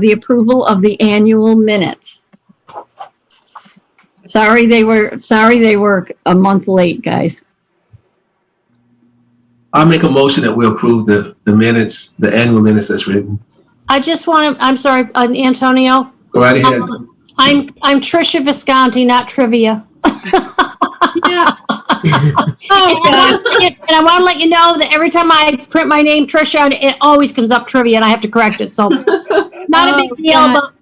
the approval of the annual minutes. Sorry they were a month late, guys. I'll make a motion that we approve the minutes, the annual minutes that's written. I just want to, I'm sorry, Antonio. Go right ahead. I'm Trisha Visconti, not trivia. Yeah. And I want to let you know that every time I print my name, Trisha, it always comes up trivia, and I have to correct it. So, not a big deal, but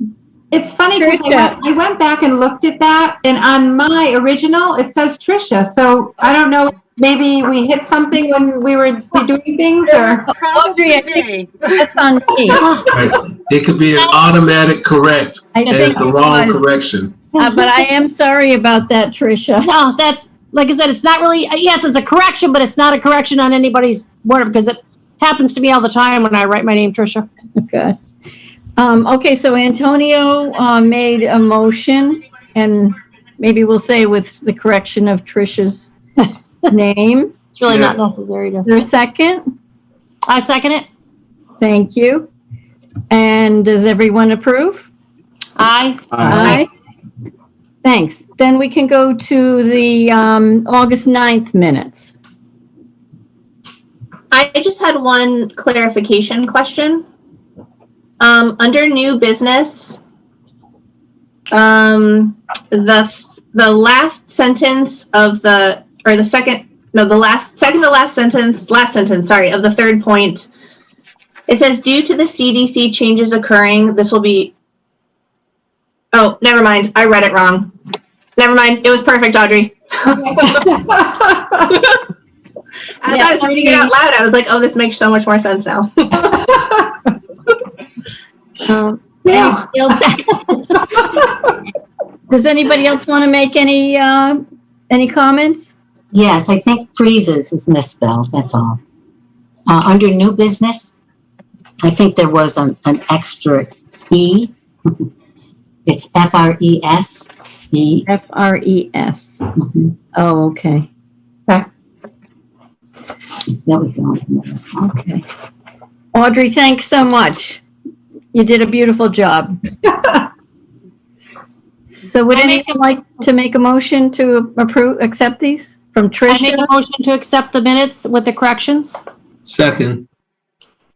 It's funny because I went back and looked at that, and on my original, it says Trisha. So I don't know, maybe we hit something when we were doing things, or Audrey, I think that's on me. Right. It could be an automatic correct, and it's the wrong correction. But I am sorry about that, Trisha. no, that's, like I said, it's not really, yes, it's a correction, but it's not a correction on anybody's word because it happens to me all the time when I write my name, Trisha. Okay. Okay, so Antonio made a motion, and maybe we'll say with the correction of Trisha's name. It's really Yes. not necessary to. Is there a second? I second it. Thank you. And does everyone approve? Aye. Aye. Thanks. Then we can go to the August 9th minutes. I just had one clarification question. Under new business, the last sentence of the last sentence, sorry, of the third point, it says, due to the CDC changes occurring, this will be, oh, never mind, I read it wrong. Never mind, it was perfect, Audrey. As I was reading it out loud, I was like, oh, this makes so much more sense now. Anybody else? Does anybody else want to make any comments? Yes, I think freezes is misspelled, that's all. Under new business, I think there was an extra E. It's F-R-E-S. E. F-R-E-S. Mm-hmm. Oh, okay. That was the only thing that was wrong. Okay. Audrey, thanks so much. You did a beautiful job. So would anyone like to make a motion to accept these from Tricia? I make a motion to accept the minutes with the corrections. Second.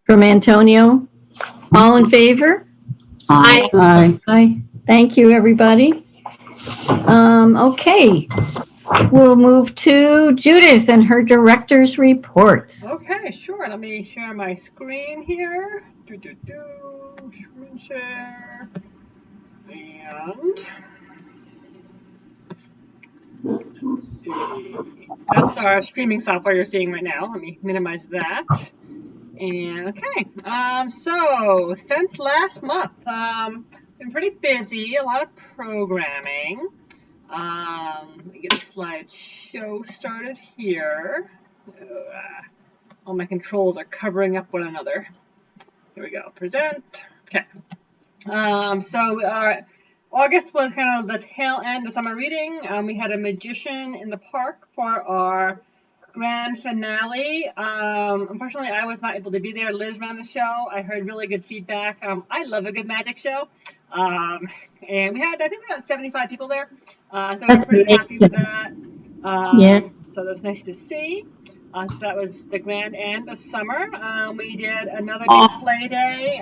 From Antonio. All in favor? Aye. Aye. Aye. Thank you, everybody. Okay. We'll move to Judith and her director's reports. Okay, sure. Let me share my screen here. Screen share. And let's see. That's our streaming software you're seeing right now. Let me minimize that. And okay. So since last month, been pretty busy, a lot of programming. Let me get a slideshow started here. All my controls are covering up one another. Here we go, present. Okay. So August was kind of the tail end of summer reading. We had a magician in the park for our grand finale. Unfortunately, I was not able to be there. Liz ran the show. I heard really good feedback. I love a good magic show. And we had, I think we had 75 people there. So we're pretty happy with that. Yeah. So that's nice to see. So that was the grand end of summer. We did another big play day.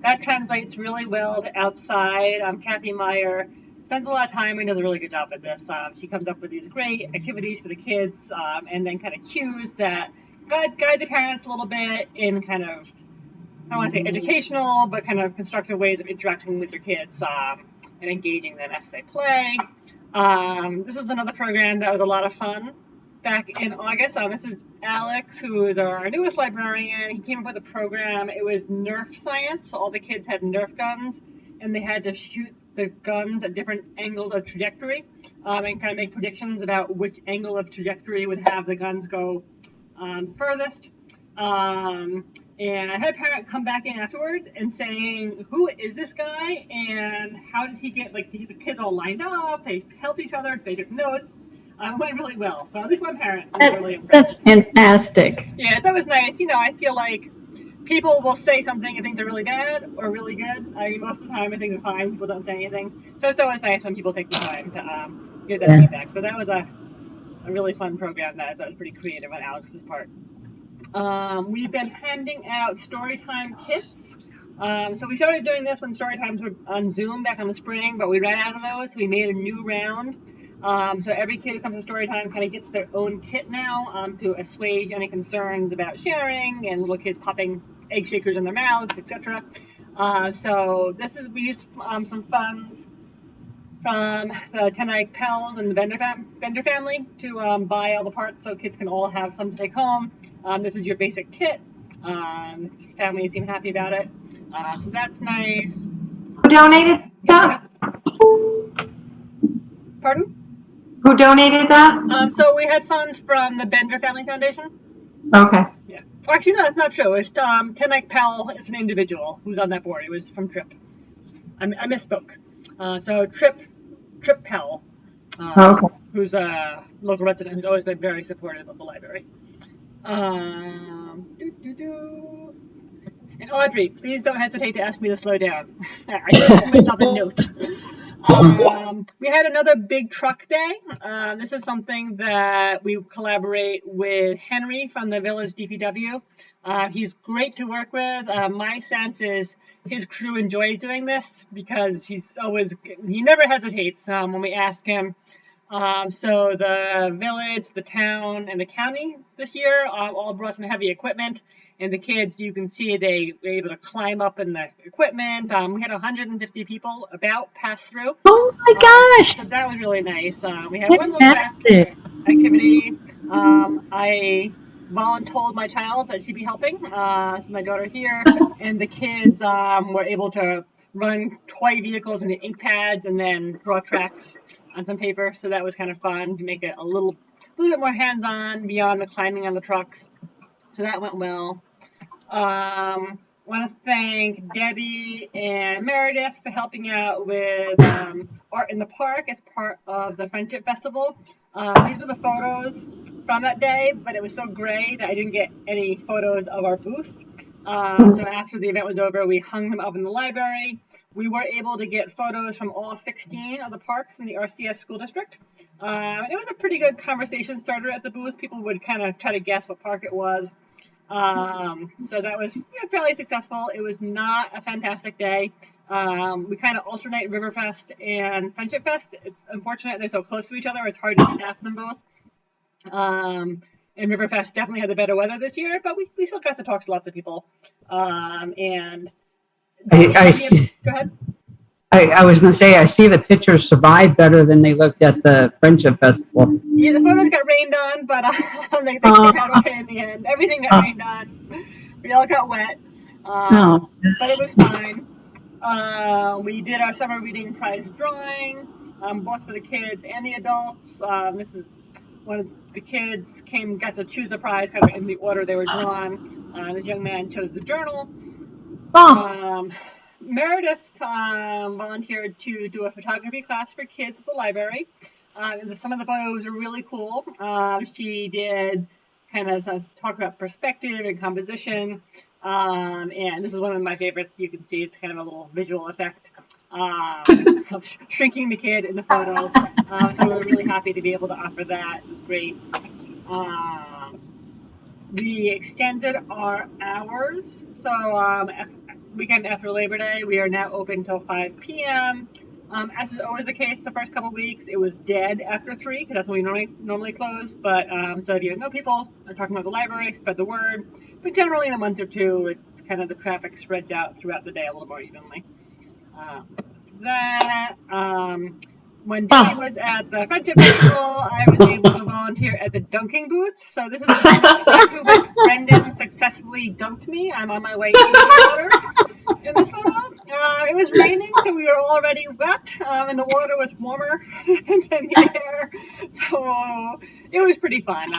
That translates really well to outside. Kathy Meyer spends a lot of time and does a really good job at this. She comes up with these great activities for the kids, and then kind of cues that guide the parents a little bit in kind of, I don't want to say educational, but kind of constructive ways of interacting with your kids and engaging them as they play. This was another program that was a lot of fun back in August. This is Alex, who is our newest librarian. He came up with a program. It was Nerf Science. So all the kids had Nerf guns, and they had to shoot the guns at different angles of trajectory and kind of make predictions about which angle of trajectory would have the guns go furthest. And I had a parent come back in afterwards and saying, who is this guy and how did he get, like, the kids all lined up, they helped each other, they took notes. It went really well. So at least one parent was really impressed. That's fantastic. Yeah, it's always nice. You know, I feel like people will say something and things are really bad or really good. I mean, most of the time when things are fine, people don't say anything. So it's always nice when people take the time to give that feedback. So that was a really fun program that was pretty creative on Alex's part. We've been handing out Storytime kits. So we started doing this when Storytimes were on Zoom back in the spring, but we ran out of those. So we made a new round. So every kid who comes to Storytime kind of gets their own kit now to assuage any concerns about sharing and little kids popping egg shakers in their mouths, etc. So we used some funds from the 10 Egg Pals and the Bender family to buy all the parts so kids can all have some to take home. This is your basic kit. Families seem happy about it. So that's nice. Who donated that? Pardon? Who donated that? So we had funds from the Bender Family Foundation. Okay. Yeah. Well, actually, no, that's not true. It's 10 Egg Pal is an individual who's on that board. It was from Trip. I misspoke. So Trip Pell, Okay. who's a local resident who's always been very supportive of the library. And Audrey, please don't hesitate to ask me to slow down. I should have put myself a note. We had another big truck day. This is something that we collaborate with Henry from the Village DPW. He's great to work with. My sense is his crew enjoys doing this because he never hesitates when we ask him. So the village, the town, and the county this year all brought some heavy equipment. And the kids, you can see they were able to climb up in the equipment. We had 150 people about pass through. Oh my gosh! So that was really nice. We had one little activity. I voluntold my child that she'd be helping. So my daughter here, and the kids were able to run toy vehicles into ink pads and then draw tracks on some paper. So that was kind of fun to make it a little bit more hands-on beyond the climbing on the trucks. So that went well. Want to thank Debbie and Meredith for helping out with art in the park as part of the Friendship Festival. These were the photos from that day, but it was so gray that I didn't get any photos of our booth. So after the event was over, we hung them up in the library. We were able to get photos from all 16 of the parks in the RCS school district. It was a pretty good conversation starter at the booth. People would kind of try to guess what park it was. So that was fairly successful. It was not a fantastic day. We kind of alternate Riverfest and Friendship Fest. It's unfortunate they're so close to each other. It's hard to staff them both. And Riverfest definitely had the better weather this year, but we still got to talk to lots of people. And I see. Go ahead. I was going to say, I see the pictures survived better than they looked at the Friendship Festival. Yeah, the photos got rained on, but they came out okay in the end. Everything got rained on. We all got wet, but it was fine. We did our summer reading prize drawing, both for the kids and the adults. This is one of the kids got to choose a prize kind of in the order they were drawn. This young man chose the journal. Meredith volunteered to do a photography class for kids at the library. Some of the photos are really cool. She did kind of talk about perspective and composition. And this is one of my favorites. You can see it's kind of a little visual effect. Shrinking the kid in the photo. So we're really happy to be able to offer that. It was great. We extended our hours. So weekend after Labor Day, we are now open till 5 p.m. As is always the case, the first couple weeks, it was dead after 3, because that's when we normally close. But so if you know people are talking about the library, spread the word. But generally in a month or two, it's kind of the traffic spreads out throughout the day a little more evenly. When Debbie was at the Friendship Festival, I was able to volunteer at the dunking booth. So this is exactly when Brendan successfully dunked me. I'm on my way to the water in this photo. It was raining, so we were already wet, and the water was warmer than the air. So it was pretty fun.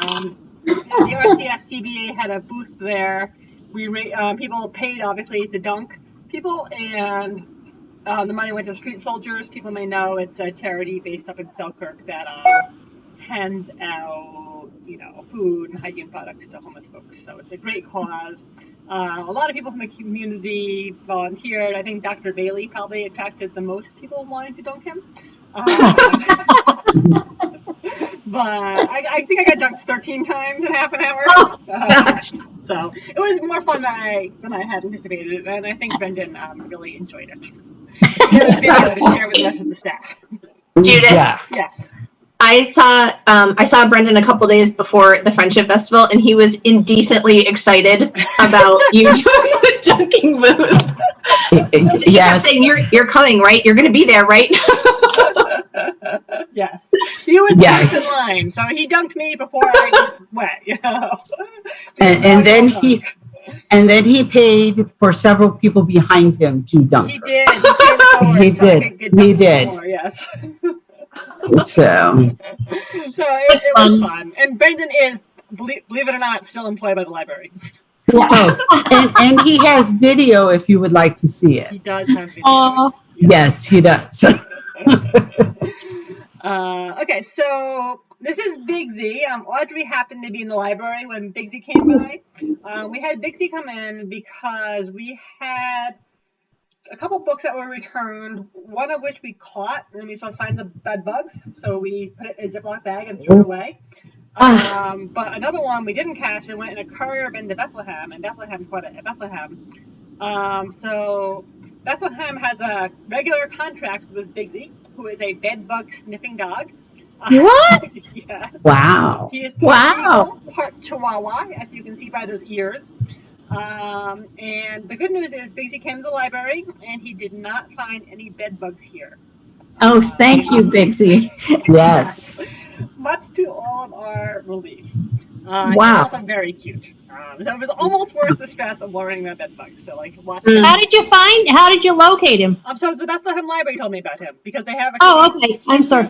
The RCS CBA had a booth there. People paid, obviously, to dunk people, and the money went to Street Soldiers. People may know it's a charity based up in Selkirk that hands out food and hygiene products to homeless folks. So it's a great cause. A lot of people from the community volunteered. I think Dr. Bailey probably attracted the most people wanting to dunk him. But I think I got dunked 13 times in half an hour. So it was more fun than I had anticipated, and I think Brendan really enjoyed it. He had a video to share with the rest of the staff. Judith, Yes. I saw Brendan a couple days before the Friendship Festival, and he was indecently excited about you doing the dunking booth. Yes. Saying, you're coming, right? You're going to be there, right? Yes. He was next in line, so he dunked me before I just went. And then he paid for several people behind him to dunk. He did. He did. More, yes. So it was fun. And Brendan is, believe it or not, still employed by the library. and he has video if you would like to see it. He does have video. Yes, he does. Okay, so this is Big Z. Audrey happened to be in the library when Big Z came by. We had Big Z come in because we had a couple books that were returned, one of which we caught, and we saw signs of bed bugs, so we put it in a Ziploc bag and threw it away. But another one we didn't catch, and went in a courier bin to Bethlehem, and Bethlehem caught it at Bethlehem. So Bethlehem has a regular contract with Big Z, who is a bed bug sniffing dog. What? Yes. Wow. He is part Beagle, part Chihuahua, as you can see by those ears. And the good news is Big Z came to the library, and he did not find any bed bugs here. Oh, thank you, Big Z. Yes. Much to all of our relief. Wow. He's also very cute. So it was almost worth the stress of worrying about bed bugs. So watching. How did you locate him? So the Bethlehem Library told me about him because they have. Okay. I'm sorry.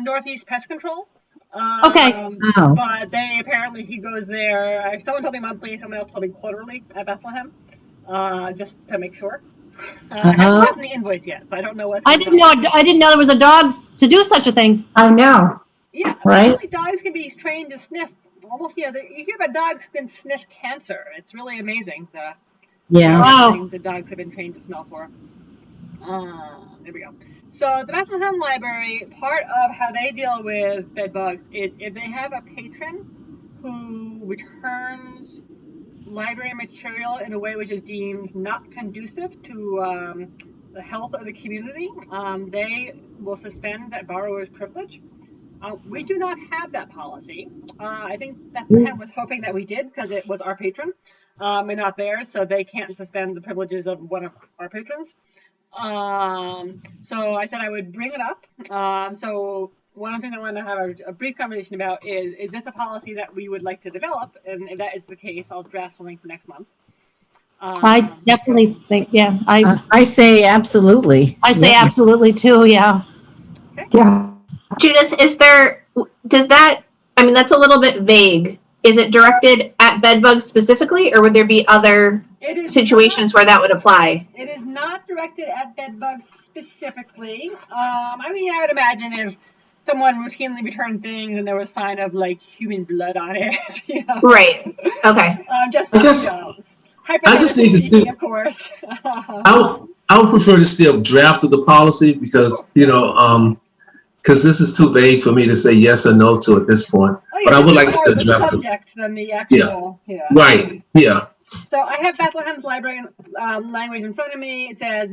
Northeast Pest Control. Okay. But he goes there. Someone told me monthly. Someone else told me quarterly at Bethlehem, just to make sure. I haven't gotten the invoice yet, so I don't know what's. I didn't know there was a dog to do such a thing. I know. Yeah, right. Apparently dogs can be trained to sniff. Almost, you hear about dogs who can sniff cancer. It's really amazing. The dogs have been trained to smell for. There we go. So the Bethlehem Library, part of how they deal with bed bugs is if they have a patron who returns library material in a way which is deemed not conducive to the health of the community, they will suspend that borrower's privilege. We do not have that policy. I think Bethlehem was hoping that we did because it was our patron and not theirs, so they can't suspend the privileges of one of our patrons. So I said I would bring it up. So one of the things I want to have a brief conversation about is this a policy that we would like to develop? And if that is the case, I'll draft something for next month. I definitely think, I say absolutely. I say absolutely too, yeah. Okay. Yeah. Judith, that's a little bit vague. Is it directed at bed bugs specifically, or would there be other situations where that would apply? It is not directed at bed bugs specifically. I would imagine if someone routinely returned things and there was a sign of human blood on it. Right. Okay. I just need to see. Of course. I would prefer to see a draft of the policy because because this is too vague for me to say yes or no to at this point. But I would like to the draft subject than the actual. Yeah. Right. Yeah. So I have Bethlehem's library language in front of me. It says,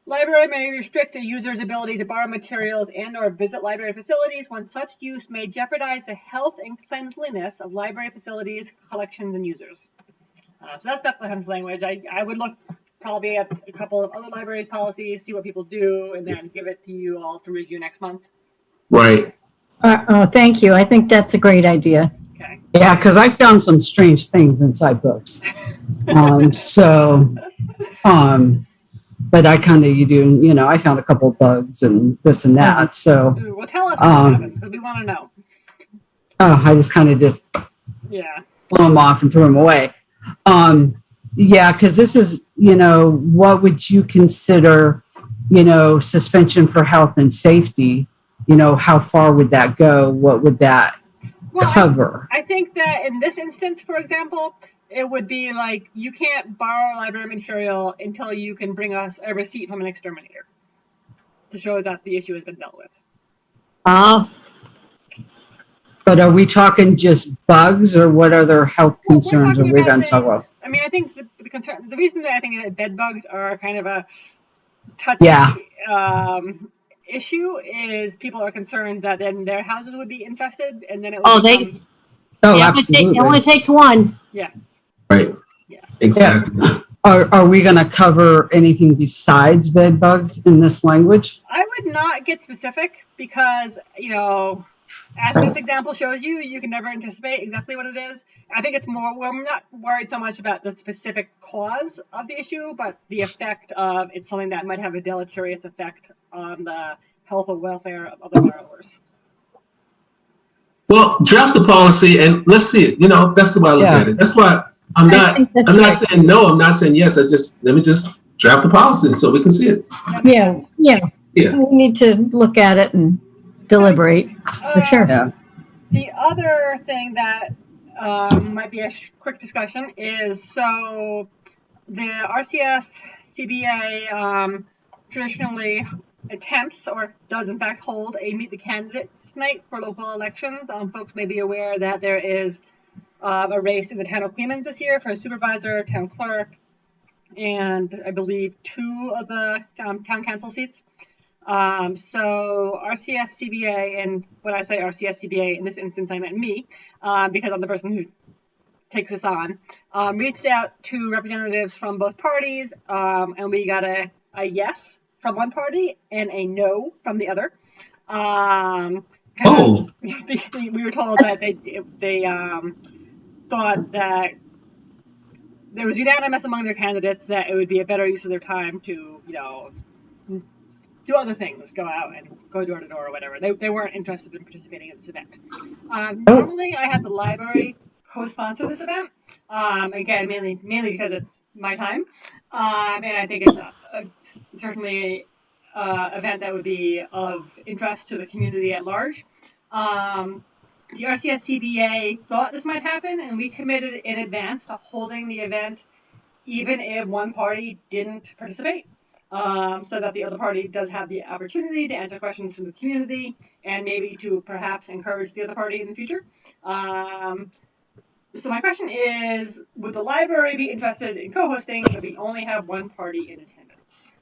library may restrict a user's ability to borrow materials and/or visit library facilities when such use may jeopardize the health and cleanliness of library facilities, collections, and users. So that's Bethlehem's language. I would look probably at a couple of other libraries' policies, see what people do, and then give it to you all to review next month. Right. Thank you. I think that's a great idea. Okay. Yeah, because I found some strange things inside books. But I kind of, I found a couple of bugs and this and that. So. Well, tell us what happened, because we want to know. I just kind of blew them off and threw them away. Yeah, because this is, what would you consider, suspension for health and safety? How far would that go? What would that Well, cover? I think that in this instance, for example, it would be like you can't borrow library material until you can bring us a receipt from an exterminator to show that the issue has been dealt with. But are we talking just bugs, or what other health concerns are we going to talk about? I mean, I think the reason that I think that bed bugs are kind of a touchy issue is people are concerned that then their houses would be infested, and then it would absolutely. It only takes one. Yeah. Right. Yeah. Exactly. Yeah. Are we going to cover anything besides bed bugs in this language? I would not get specific because, as this example shows you, you can never anticipate exactly what it is. I think it's more, we're not worried so much about the specific cause of the issue, but the effect of it's something that might have a deleterious effect on the health or welfare of other borrowers. Well, draft the policy and let's see it. That's the way I look at it. That's why I'm not saying no, I'm not saying yes. Let me just draft the policy so we can see it. Yeah. We need to look at it and deliberate for sure. Yeah. The other thing that might be a quick discussion is the RCS CBA traditionally attempts or does in fact hold a Meet the Candidates night for local elections. Folks may be aware that there is a race in the town of Clemens this year for a supervisor, town clerk, and I believe 2 of the town council seats. So RCS CBA, and when I say RCS CBA, in this instance I meant me, because I'm the person who takes this on, reached out to representatives from both parties, and we got a yes from one party and a no from the other. We were told that they thought that there was unanimous among their candidates that it would be a better use of their time to, do other things, go out and go door to door or whatever. They weren't interested in participating in this event. Normally, I had the library co-sponsor this event. Again, mainly because it's my time, and I think it's certainly an event that would be of interest to the community at large. The RCS CBA thought this might happen, and we committed in advance to holding the event even if one party didn't participate, so that the other party does have the opportunity to answer questions from the community and maybe to perhaps encourage the other party in the future. So my question is, would the library be interested in co-hosting if we only have one party in attendance?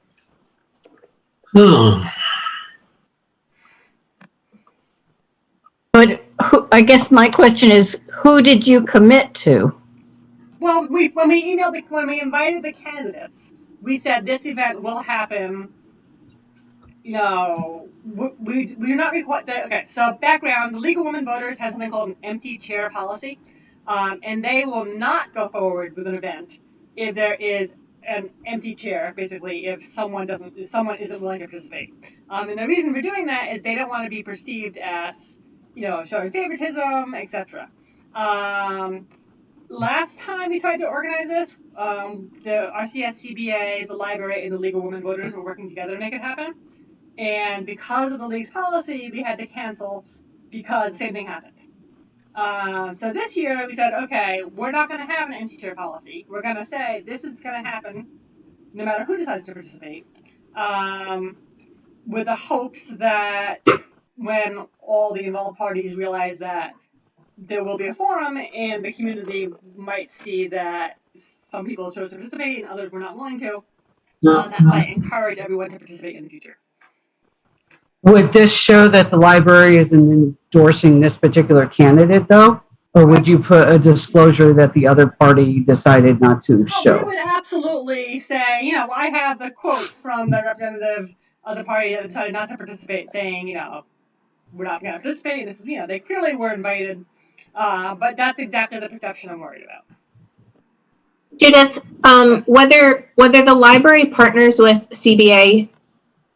But I guess my question is, who did you commit to? Well, when we invited the candidates, we said this event will happen. We're not required. Okay, so background: the League of Women Voters has something called an empty chair policy, and they will not go forward with an event if there is an empty chair. Basically, if someone isn't willing to participate, and the reason for doing that is they don't want to be perceived as showing favoritism, etc. Last time we tried to organize this, the RCS CBA, the library, and the League of Women Voters were working together to make it happen. And because of the League's policy, we had to cancel because the same thing happened. So this year we said, okay, we're not going to have an empty chair policy. We're going to say this is going to happen no matter who decides to participate, with the hopes that when all the involved parties realize that there will be a forum and the community might see that some people chose to participate and others were not willing to, that might encourage everyone to participate in the future. Would this show that the library is endorsing this particular candidate, though? Or would you put a disclosure that the other party decided not to show? We would absolutely say, I have the quote from the representative of the party that decided not to participate saying, we're not going to participate. This is, they clearly were invited. But that's exactly the perception I'm worried about. Judith, whether the library partners with CBA,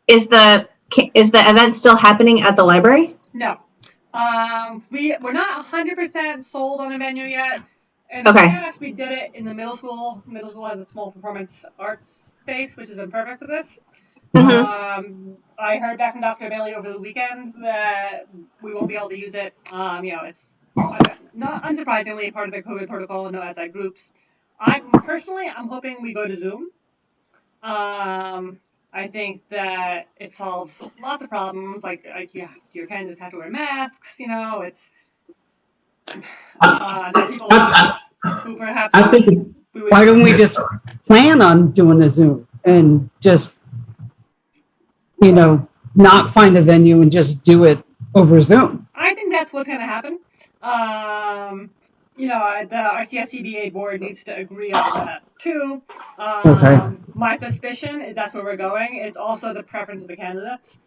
is the event still happening at the library? No. We're not 100% sold on a venue yet. In the past, we did it in the middle school. Middle school has a small performance arts space, which has been perfect for this. I heard back from Dr. Bailey over the weekend that we won't be able to use it. It's Not unsurprisingly, part of the COVID protocol, no outside groups. I'm hoping we go to Zoom. I think that it solves lots of problems, like your candidates have to wear masks, it's people who perhaps I think we would. Why don't we just plan on doing a Zoom and just, not find a venue and just do it over Zoom? I think that's what's going to happen. The RCS CBA board needs to agree on that too. Okay. My suspicion is that's where we're going. It's also the preference of the candidates.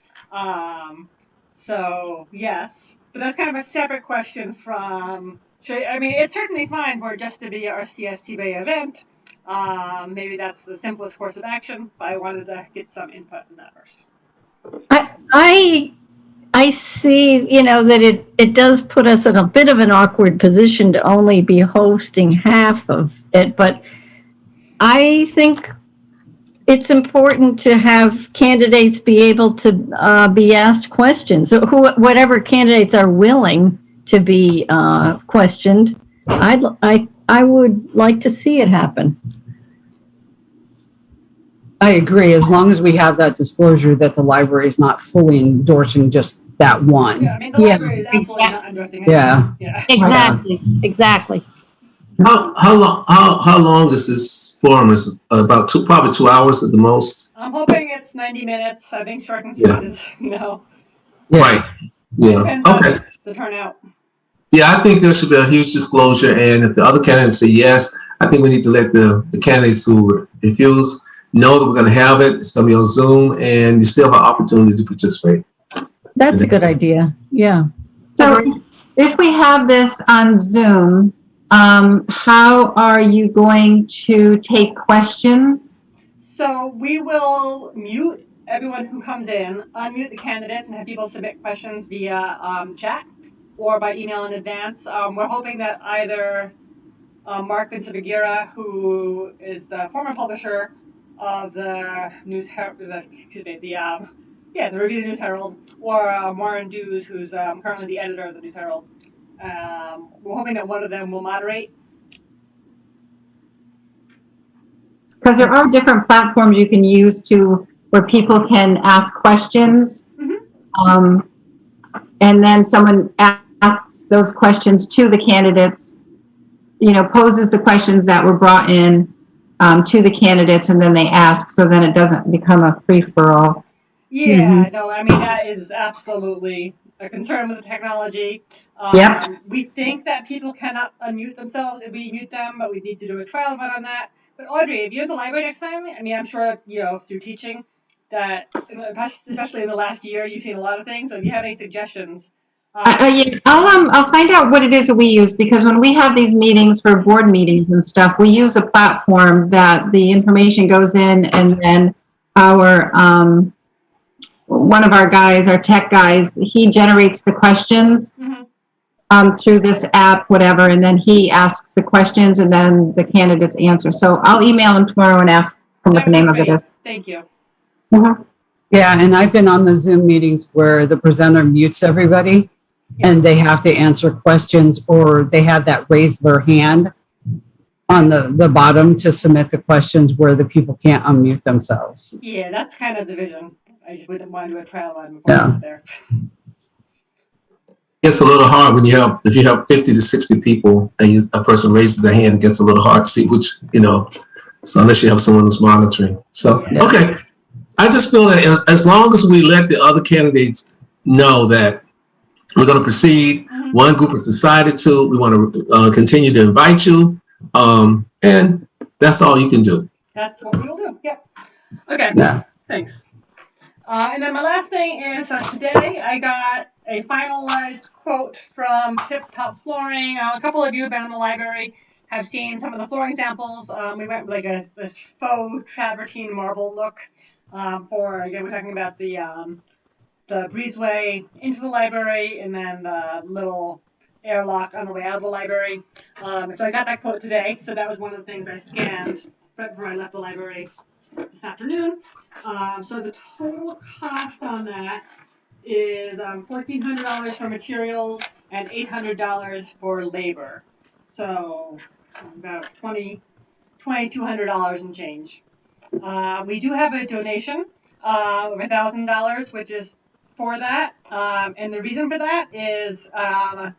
So yes, but that's kind of a separate question from. It's certainly fine for it just to be a RCS CBA event. Maybe that's the simplest course of action, but I wanted to get some input on that first. I see, that it does put us in a bit of an awkward position to only be hosting half of it, but I think it's important to have candidates be able to be asked questions. So whatever candidates are willing to be questioned, I would like to see it happen. I agree, as long as we have that disclosure that the library is not fully endorsing just that one. Yeah, the library is absolutely not endorsing it. Yeah. Exactly. How long is this forum? Is about probably 2 hours at the most. I'm hoping it's 90 minutes. I think short and sweet is, Right. Yeah. Okay. The turnout. Yeah, I think there should be a huge disclosure, and if the other candidates say yes, I think we need to let the candidates who refuse know that we're going to have it. It's going to be on Zoom, and you still have an opportunity to participate. That's a good idea. Yeah. So if we have this on Zoom, how are you going to take questions? So we will mute everyone who comes in, unmute the candidates, and have people submit questions via chat or by email in advance. We're hoping that either Mark Vincent-Aguirre, who is the former publisher of the News Herald, the Review News Herald, or Warren Dews, who's currently the editor of the News Herald. We're hoping that one of them will moderate. Because there are different platforms you can use where people can ask questions, and then someone asks those questions to the candidates. Poses the questions that were brought in to the candidates, and then they ask, so then it doesn't become a free-for-all. Yeah, no, that is absolutely a concern with the technology. Yep. We think that people cannot unmute themselves if we mute them, but we need to do a trial run on that. But Audrey, if you're at the library next time, I'm sure, through teaching that, especially in the last year, you've seen a lot of things. So if you have any suggestions. I'll find out what it is that we use, because when we have these meetings for board meetings and stuff, we use a platform that the information goes in, and then our one of our guys, our tech guys, he generates the questions through this app, whatever, and then he asks the questions, and then the candidates answer. So I'll email him tomorrow and ask him what the name of it is. Thank you. Yeah, and I've been on the Zoom meetings where the presenter mutes everybody, and they have to answer questions, or they have that raise their hand on the bottom to submit the questions where the people can't unmute themselves. Yeah, that's kind of the vision. I just wouldn't want to do a trial run before I get there. It's a little hard if you have 50 to 60 people and a person raises their hand, it gets a little hard to see which, so unless you have someone who's monitoring. So, okay. I just feel that as long as we let the other candidates know that we're going to proceed, one group has decided to, we want to continue to invite you, and that's all you can do. That's what we'll do. Yep. Okay. Yeah. Thanks. And then my last thing is today I got a finalized quote from Tip Top Flooring. A couple of you have been in the library, have seen some of the flooring samples. We went with this faux travertine marble look we're talking about the breezeway into the library, and then the little airlock on the way out of the library. So I got that quote today. So that was one of the things I scanned right before I left the library this afternoon. So the total cost on that is $1,400 for materials and $800 for labor. So about $2,200 and change. We do have a donation of $1,000, which is for that. And the reason for that is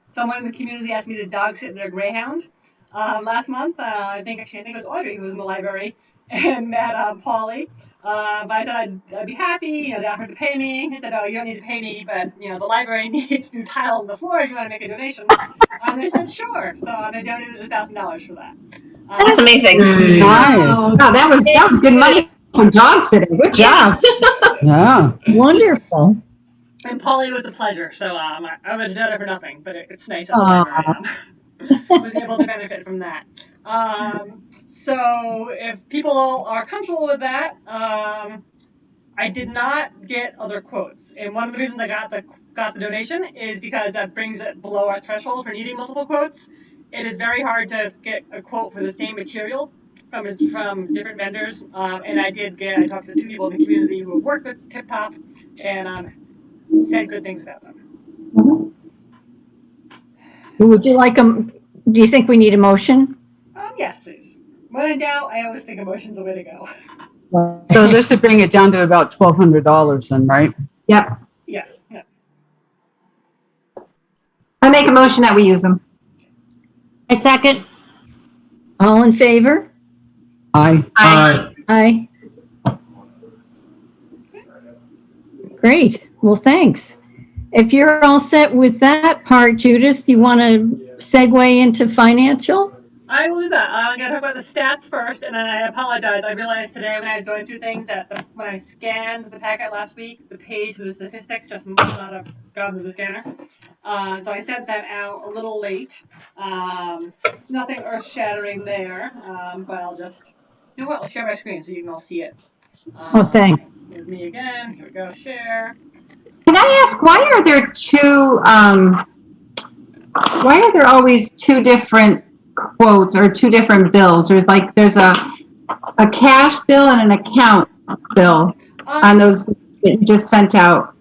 someone in the community asked me to dog sit their greyhound last month. I think it was Audrey who was in the library and met Paulie. But I said I'd be happy. They offered to pay me. He said, "Oh, you don't need to pay me, but the library needs new tile on the floor if you want to make a donation." And they said, "Sure." So they donated $1,000 for that. That's amazing. Nice. Oh, that was good money for dog sitting. Good job. Yeah. Wonderful. And Paulie was a pleasure. So I would have done it for nothing, but it's nice. At the library. Was able to benefit from that. So if people are comfortable with that, I did not get other quotes. And one of the reasons I got the donation is because that brings it below our threshold for needing multiple quotes. It is very hard to get a quote for the same material from different vendors. And I talked to 2 people in the community who have worked with Tip Top and said good things about them. Would you like do you think we need a motion? Yes, please. When in doubt, I always think a motion's the way to go. So this would bring it down to about $1,200 then, right? Yep. Yeah. I make a motion that we use them. I second. All in favor? Aye. Aye. Great. Well, thanks. If you're all set with that part, Judith, you want to segue into financial? I will do that. I'm going to talk about the stats first, and then I apologize. I realized today when I was going through things that when I scanned the packet last week, the page with the statistics just must not have gone through the scanner. So I sent that out a little late. Nothing earth-shattering there, but I'll just, I'll share my screen so you can all see it. Thanks. Here's me again. Here we go, share. Can I ask, why are there why are there always 2 different quotes or 2 different bills? There's a cash bill and an account bill on those that you just sent out.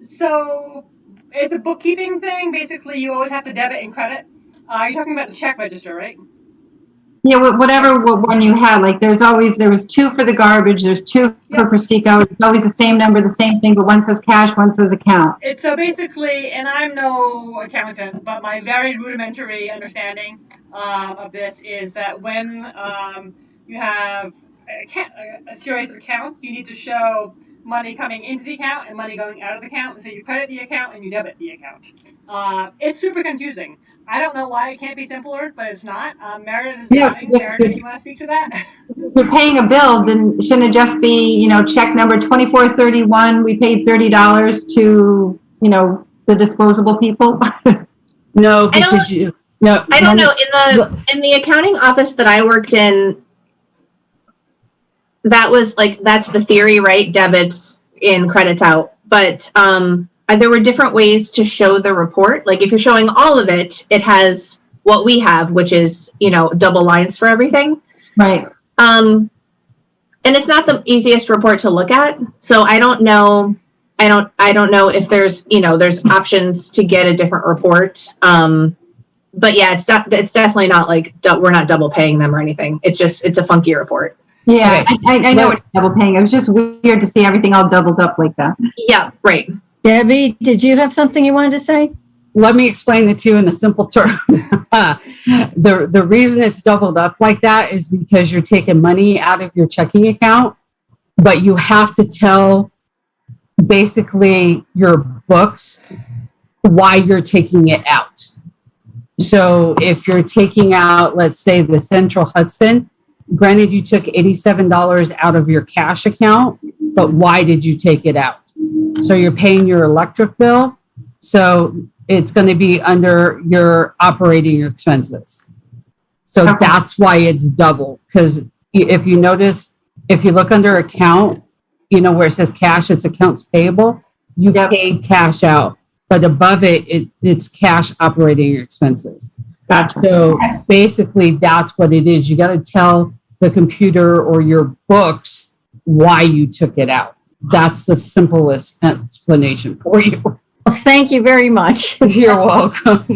So it's a bookkeeping thing. Basically, you always have to debit and credit. You're talking about the check register, right? Yeah, whatever one you had, there was 2 for the garbage, there's 2 for Prosecco. It's always the same number, the same thing, but one says cash, one says account. It's so basically, and I'm no accountant, but my very rudimentary understanding of this is that when you have a series of accounts, you need to show money coming into the account and money going out of the account. So you credit the account and you debit the account. It's super confusing. I don't know why it can't be simpler, but it's not. Meredith is nodding. Meredith, do you want to speak to that? If you're paying a bill, then shouldn't it just be, check number 2431, we paid $30 to, the disposable people? No, because I don't know. In the accounting office that I worked in, that was that's the theory, right? Debits in, credits out. But there were different ways to show the report. If you're showing all of it, it has what we have, which is, double lines for everything. Right. And it's not the easiest report to look at. So I don't know. I don't know if there's options to get a different report. But yeah, it's definitely not we're not double paying them or anything. It's a funky report. Yeah, okay. I know it's double paying. It was just weird to see everything all doubled up like that. Yeah, right. Debbie, did you have something you wanted to say? Let me explain it to you in a simple term. The reason it's doubled up like that is because you're taking money out of your checking account, but you have to tell basically your books why you're taking it out. So if you're taking out, let's say, the Central Hudson, granted you took $87 out of your cash account, but why did you take it out? So you're paying your electric bill, so it's going to be under your operating expenses. So that's why it's double. Because if you notice, if you look under account, where it says cash, it's accounts payable, you paid cash out. But above it's cash operating expenses. So basically, that's what it is. You got to tell the computer or your books why you took it out. that's the simplest explanation for you. Well, thank you very much. You're welcome.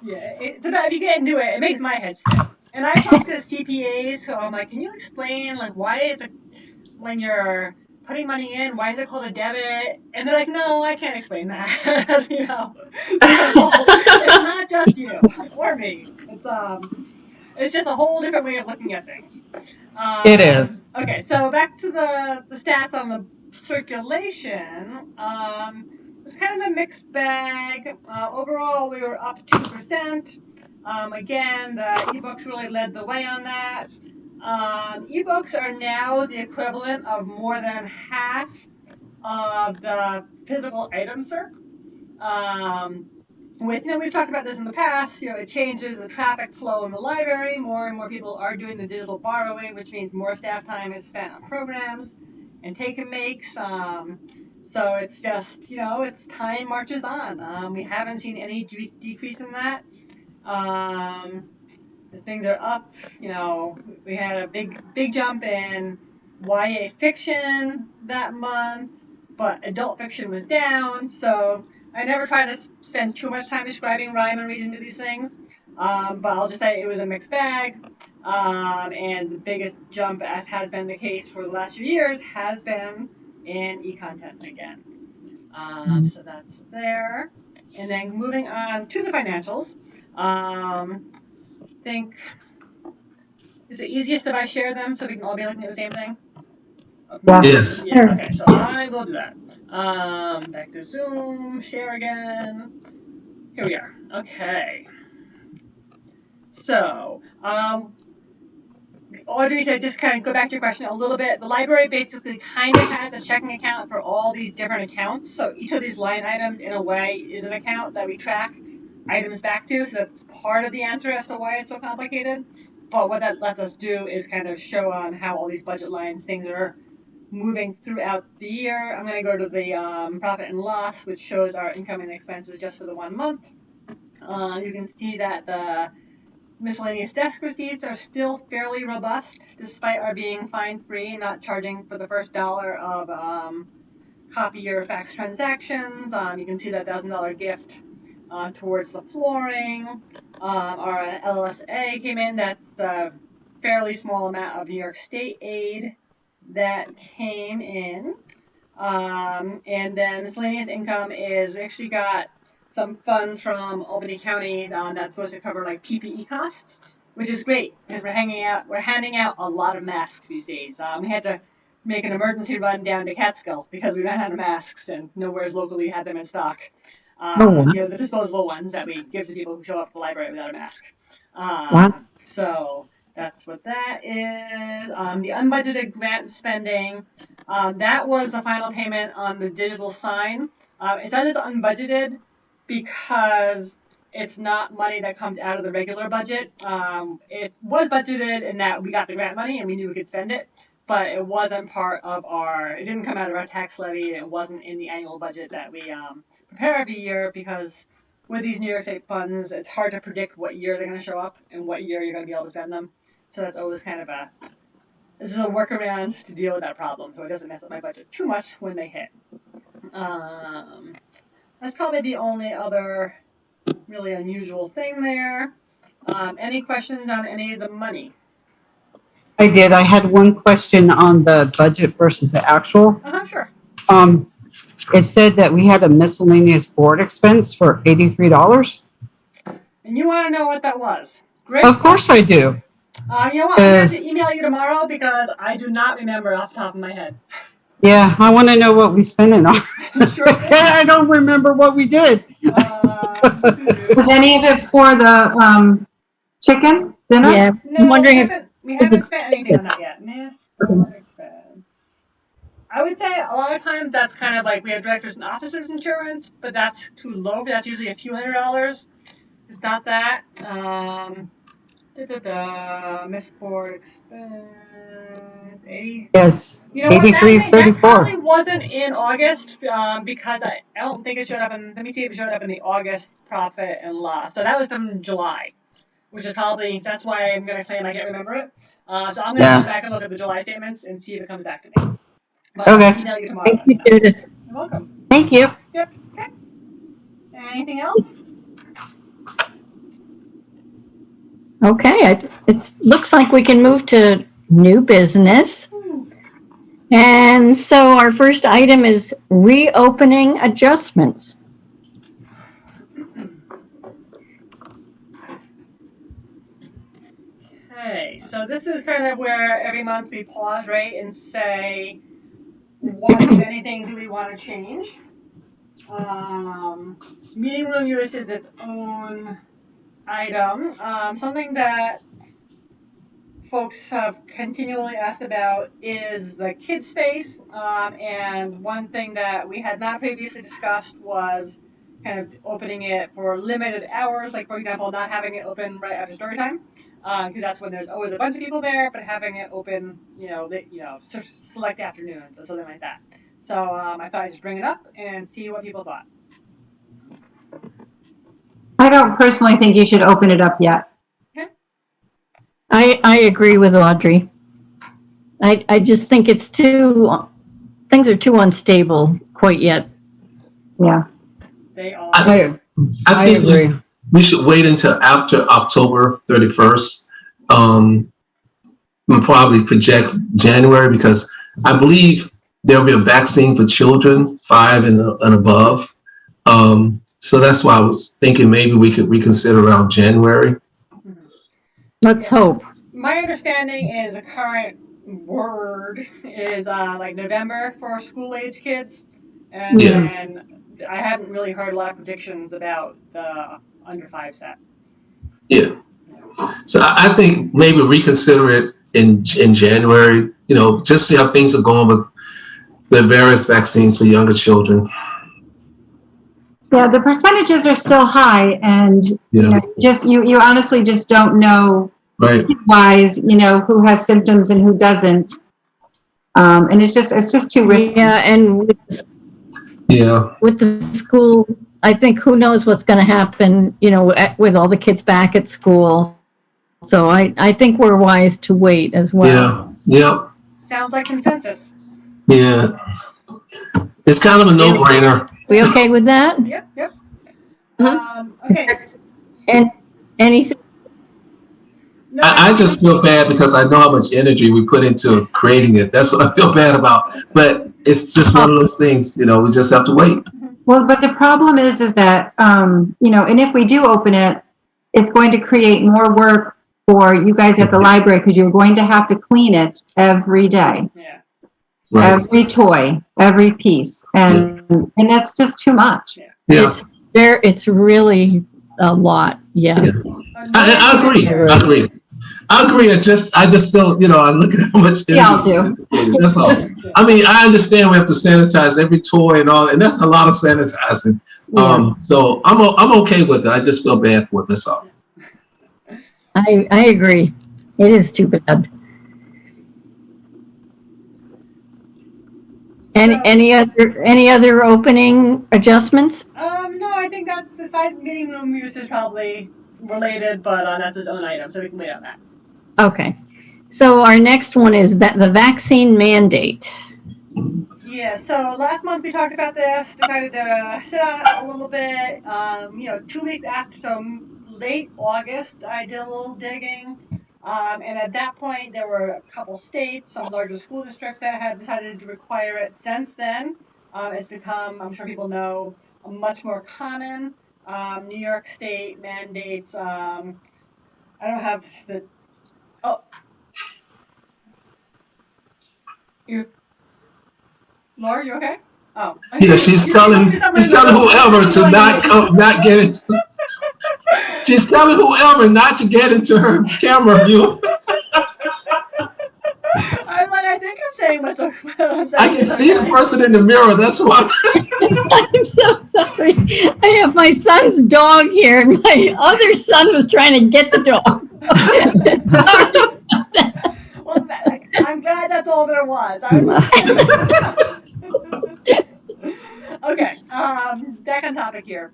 Yeah, it's about, if you get into it, it makes my head spin. And I talked to CPAs, so I'm like, can you explain, like, why is it, when you're putting money in, why is it called a debit? And they're like, no, I can't explain that. You know, so it's not just you or me. It's just a whole different way of looking at things. It is. Okay, so back to the stats on the circulation. It was kind of a mixed bag. Overall, we were up 2%. Again, the ebooks really led the way on that. Ebooks are now the equivalent of more than half of the physical item circ. We've talked about this in the past, it changes the traffic flow in the library. More and more people are doing the digital borrowing, which means more staff time is spent on programs and take and makes. So it's just, it's time marches on. We haven't seen any decrease in that. The things are up, we had a big jump in YA fiction that month, but adult fiction was down. So I never try to spend too much time describing rhyme and reason to these things, but I'll just say it was a mixed bag, and the biggest jump, as has been the case for the last few years, has been in e-content again. So that's there. And then moving on to the financials, I think, is it easiest if I share them so we can all be looking at the same thing? Yeah. Yes. Yeah, okay, so I will do that. Back to Zoom, share again. Here we are. Okay. So, Audrey, to just kind of go back to your question a little bit, the library basically kind of has a checking account for all these different accounts. So each of these line items, in a way, is an account that we track items back to. So that's part of the answer as to why it's so complicated. But what that lets us do is kind of show on how all these budget lines, things are moving throughout the year. I'm going to go to the profit and loss, which shows our income and expenses just for the 1 month. You can see that the miscellaneous desk receipts are still fairly robust, despite our being fine-free, not charging for the first dollar of copier or fax transactions. You can see that $1,000 gift towards the flooring. Our LSA came in. That's the fairly small amount of New York State aid that came in. And then miscellaneous income is, we actually got some funds from Albany County that's supposed to cover like PPE costs, which is great because we're handing out a lot of masks these days. We had to make an emergency run down to Catskill because we ran out of masks and nowhere's locally had them in stock. The disposable ones that we give to people who show up at the library without a mask. So that's what that is. The unbudgeted grant spending, that was the final payment on the digital sign. It says it's unbudgeted because it's not money that comes out of the regular budget. It was budgeted in that we got the grant money and we knew we could spend it, but it wasn't part of it didn't come out of our tax levy. It wasn't in the annual budget that we prepare every year, because with these New York State funds, it's hard to predict what year they're going to show up and what year you're going to be able to spend them. So that's always kind of this is a workaround to deal with that problem, so it doesn't mess up my budget too much when they hit. That's probably the only other really unusual thing there. Any questions on any of the money? I did. I had one question on the budget versus the actual. Sure. It said that we had a miscellaneous board expense for $83. And you want to know what that was? Great. Of course I do. You know what? I'm going to email you tomorrow because I do not remember off the top of my head. Yeah, I want to know what we spent it on. Sure. I don't remember what we did. Was any of it for the chicken dinner? Yeah, No, I'm wondering we haven't spent anything on that yet. Board expense. I would say a lot of times that's kind of like we have directors and officers insurance, but that's too low. That's usually a few $100s. It's not that. Miss board expense 80. Yes, You know what? 83.34. That probably wasn't in August because I don't think it showed up in. Let me see if it showed up in the August profit and loss. So that was from July, which is probably, that's why I'm going to claim I can't remember it. So I'm going to go back and look at the July statements and see if it comes back to me. But Okay. I'll email you tomorrow. Thank you, Judith. You're welcome. Thank you. Yep. Okay. Anything else? Okay, it looks like we can move to new business. And so our first item is reopening adjustments. Okay, so this is kind of where every month we pause, right, and say, what, if anything, do we want to change? Meeting room use is its own item. Something that folks have continually asked about is the kids space. And one thing that we had not previously discussed was kind of opening it for limited hours, like for example, not having it open right after story time, because that's when there's always a bunch of people there, but having it open, select afternoons or something like that. So I thought I'd just bring it up and see what people thought. I don't personally think you should open it up yet. I agree with Audrey. I just think things are too unstable quite yet. Yeah. They all. I I think agree. we should wait until after October 31st. We'll probably project January because I believe there'll be a vaccine for children 5 and above. So that's why I was thinking maybe we could reconsider around January. Let's hope. My understanding is the current word is like November for school age kids, and Yeah. then I haven't really heard a lot of predictions about the under 5 set. Yeah. So I think maybe reconsider it in January, just see how things are going with the various vaccines for younger children. Yeah, the percentages are still high, and you honestly just don't know, Right. wise, who has symptoms and who doesn't, and it's just too risky. Yeah, and with the school, I think who knows what's going to happen, with all the kids back at school. So I think we're wise to wait as well. Yeah. Sounds like consensus. Yeah. It's kind of a no-brainer. We okay with that? Yep. Mm-hmm. Okay. And anything? No, I just feel bad because I know how much energy we put into creating it. That's what I feel bad about. But it's just one of those things, we just have to wait. Well, but the problem is that, and if we do open it, it's going to create more work for you guys at the library because you're going to have to clean it every day. Yeah. Right. Every toy, every piece. And that's just too much. Yeah. It's really a lot. Yeah. I agree. I just feel, I look at how much. Yeah, I'll do. That's all. I mean, I understand we have to sanitize every toy and all, and that's a lot of sanitizing. Yeah. So I'm okay with it. I just feel bad for it. That's all. I agree. It is too bad. And any other opening adjustments? No, I think that's the side meeting room use is probably related, but that's its own item, so we can wait on that. Okay. So our next one is the vaccine mandate. Yeah, so last month we talked about this, decided to sit on it a little bit. 2 weeks after, so late August, I did a little digging. And at that point, there were a couple states, some larger school districts that had decided to require it. Since then, it's become, I'm sure people know, much more common. New York State mandates, I don't have the, Laura, you okay? Oh. Yeah, she's telling whoever to not get into. She's telling whoever not to get into her camera view. I'm like, I think I'm saying what's I'm saying. I can see the person in the mirror. That's why. I'm so sorry. I have my son's dog here, and my other son was trying to get the dog. Well, I'm glad that's all there was. Okay, back on topic here.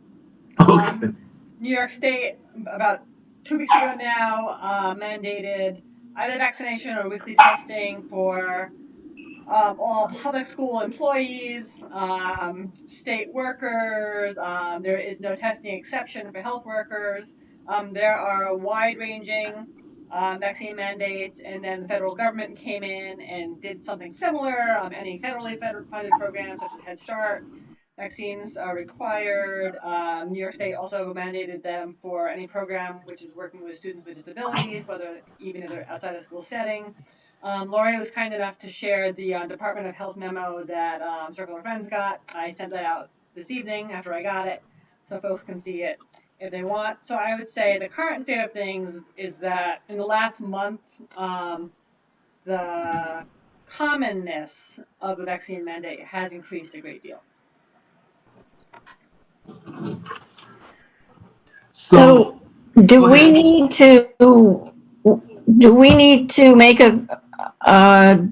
Okay. New York State, about 2 weeks ago now, mandated either vaccination or weekly testing for all public school employees, state workers. There is no testing exception for health workers. There are wide-ranging vaccine mandates, and then the federal government came in and did something similar. Any federally funded programs such as Head Start, vaccines are required. New York State also mandated them for any program which is working with students with disabilities, even if they're outside a school setting. Lori was kind enough to share the Department of Health memo that Circle of Friends got. I sent that out this evening after I got it, so folks can see it if they want. So I would say the current state of things is that in the last month, the commonness of the vaccine mandate has increased a great deal. So do Go we ahead. need to make a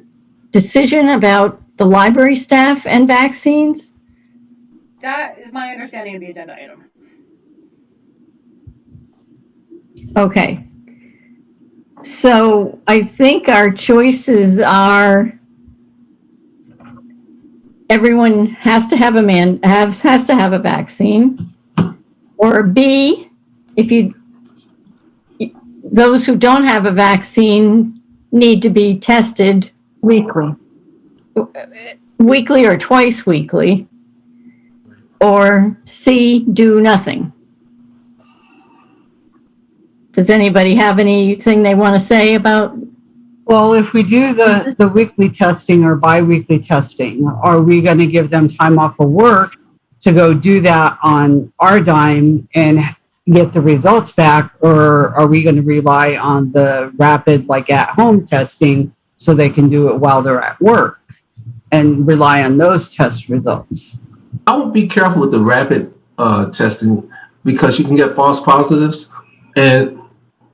decision about the library staff and vaccines? That is my understanding of the agenda item. Okay. So I think our choices are everyone has to have has to have a vaccine, or B, those who don't have a vaccine need to be tested Weekly. weekly or twice weekly, or C, do nothing. Does anybody have anything they want to say about? Well, if we do the weekly testing or biweekly testing, are we going to give them time off of work to go do that on our dime and get the results back? Or are we going to rely on the rapid, like at home testing so they can do it while they're at work and rely on those test results? I would be careful with the rapid testing because you can get false positives, and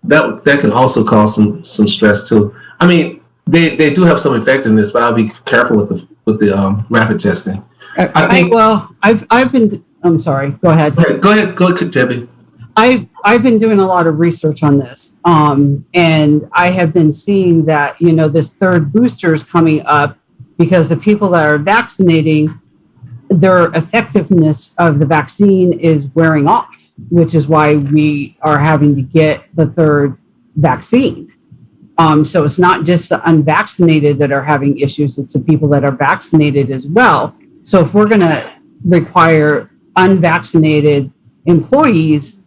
that can also cause some stress too. I mean, they do have some effectiveness, but I'll be careful with the rapid testing. I think. I'm sorry. Go ahead. Go ahead, Debbie. I've been doing a lot of research on this, and I have been seeing that, this third booster is coming up because the people that are vaccinating, their effectiveness of the vaccine is wearing off, which is why we are having to get the third vaccine. So it's not just the unvaccinated that are having issues, it's the people that are vaccinated as well. So if we're going to require unvaccinated employees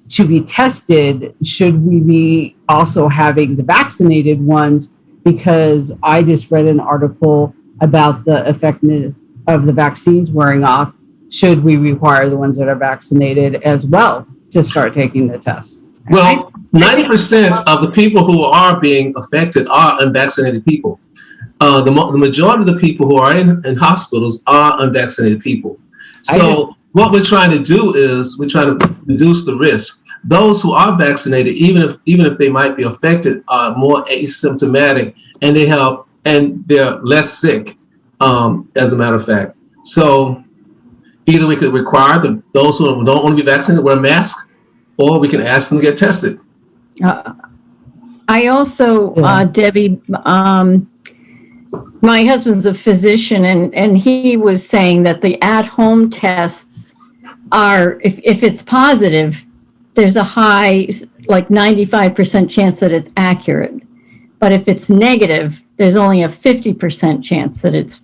to be tested, should we be also having the vaccinated ones? Because I just read an article about the effectiveness of the vaccines wearing off. Should we require the ones that are vaccinated as well to start taking the tests? Well, 90% of the people who are being affected are unvaccinated people. The majority of the people who are in hospitals are unvaccinated people. So what we're trying to do is we're trying to reduce the risk. Those who are vaccinated, even if they might be affected, are more asymptomatic, and they're less sick, as a matter of fact. So either we could require those who don't want to be vaccinated wear masks, or we can ask them to get tested. I also, Debbie, my husband's a physician, and he was saying that the at-home tests are, if it's positive, there's a high, like 95% chance that it's accurate. But if it's negative, there's only a 50% chance that it's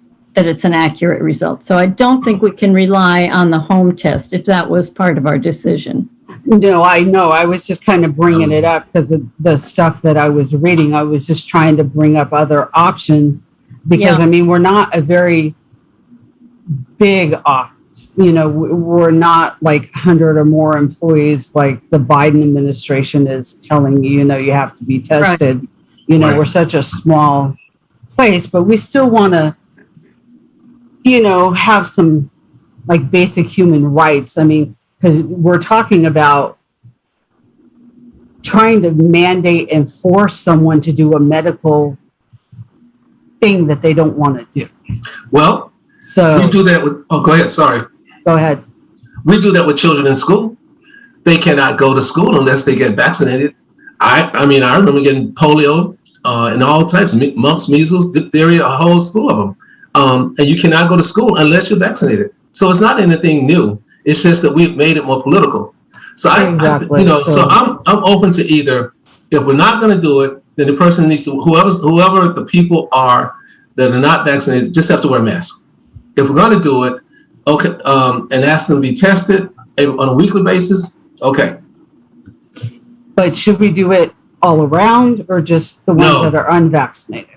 an accurate result. So I don't think we can rely on the home test if that was part of our decision. No, I know. I was just kind of bringing it up because of the stuff that I was reading. I was just trying to bring up other options because, I mean, we're not a very big office. We're not like 100 or more employees like the Biden administration is telling you, you have to be tested. Right. We're such a small place, but we still want to, have some like basic human rights. I mean, because we're talking about trying to mandate and force someone to do a medical thing that they don't want to do. Well, so we do that with, go ahead, sorry. Go ahead. We do that with children in school. They cannot go to school unless they get vaccinated. I remember getting polio and all types of mumps, measles, diphtheria, a whole slew of them. And you cannot go to school unless you're vaccinated. So it's not anything new. It's just that we've made it more political. So Exactly. so I'm open to either. If we're not going to do it, then the person needs to, whoever the people are that are not vaccinated, just have to wear a mask. If we're going to do it, okay, and ask them to be tested on a weekly basis, okay. But should we do it all around or just the ones No. that are unvaccinated?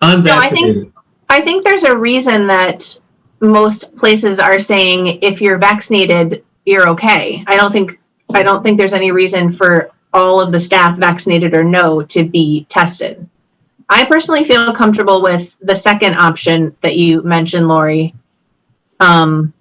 Unvaccinated. I think there's a reason that most places are saying if you're vaccinated, you're okay. I don't think there's any reason for all of the staff, vaccinated or no, to be tested. I personally feel comfortable with the second option that you mentioned, Lori. To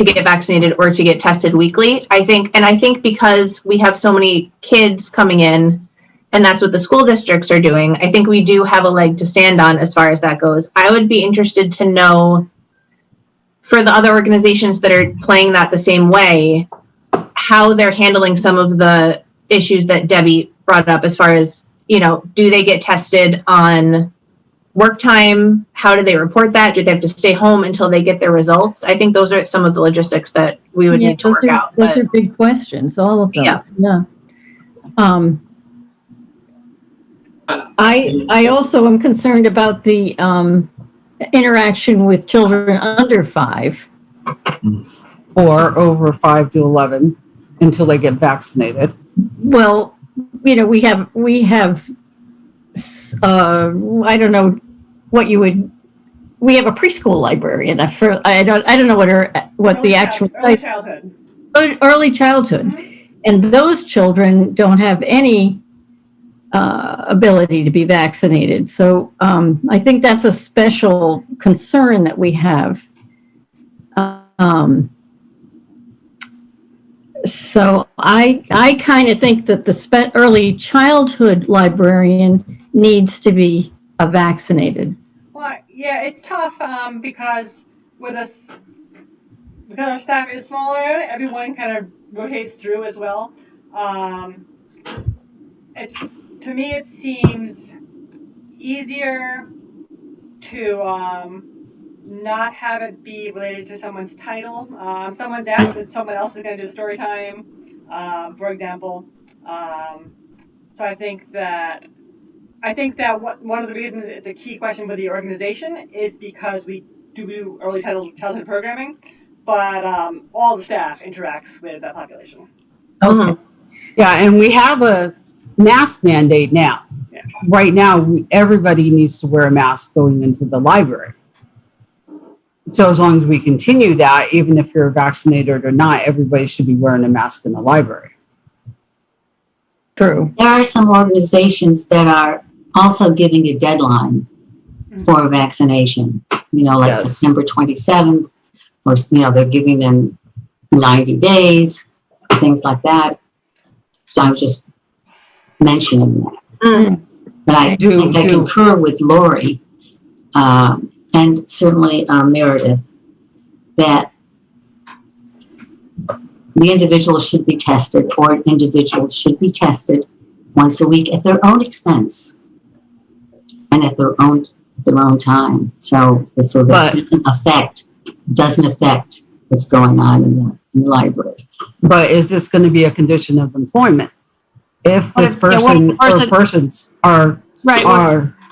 get vaccinated or to get tested weekly. I think because we have so many kids coming in, and that's what the school districts are doing, I think we do have a leg to stand on as far as that goes. I would be interested to know, for the other organizations that are playing that the same way, how they're handling some of the issues that Debbie brought up as far as, do they get tested on work time? How do they report that? Do they have to stay home until they get their results? I think those are some of the logistics that we would need to work out. Those are big questions, all of those. Yeah. I also am concerned about the interaction with children under 5. Or over 5 to 11 until they get vaccinated. Well, we have I don't know what you would. We have a preschool librarian. I don't know what the actual early childhood, Mm-hmm. and those children don't have any ability to be vaccinated. So I think that's a special concern that we have. So I kind of think that the early childhood librarian needs to be vaccinated. Well, yeah, it's tough because because our staff is smaller, everyone kind of rotates through as well. To me, it seems easier to not have it be related to someone's title. Someone's out and someone else is going to do the story time, for example. So I think that one of the reasons it's a key question for the organization is because we do early childhood programming, but all the staff interacts with that population. Okay. Yeah, and we have a mask mandate now. Yeah. Right now, everybody needs to wear a mask going into the library. So as long as we continue that, even if you're vaccinated or not, everybody should be wearing a mask in the library. True. There are some organizations that are also giving a deadline for vaccination, like Yes. September 27th, or, they're giving them 90 days, things like that. So I was just mentioning that. But I think I concur with Lori, and certainly Meredith, that the individual should be tested, or individuals should be tested once a week at their own expense and at their own time. So that it doesn't affect what's going on in the library. But is this going to be a condition of employment? If this person or persons are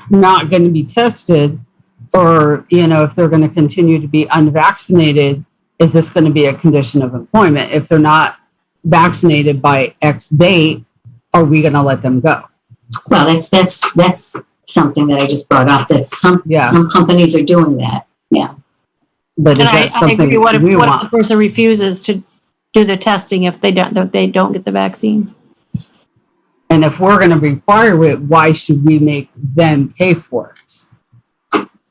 not going to be tested, or, if they're going to continue to be unvaccinated, is this going to be a condition of employment? If they're not vaccinated by X date, are we going to let them go? Well, that's something that I just brought up. That some companies are doing that. Yeah. But is that something we what if want? the person refuses to do the testing if they don't get the vaccine? And if we're going to require it, why should we make them pay for it?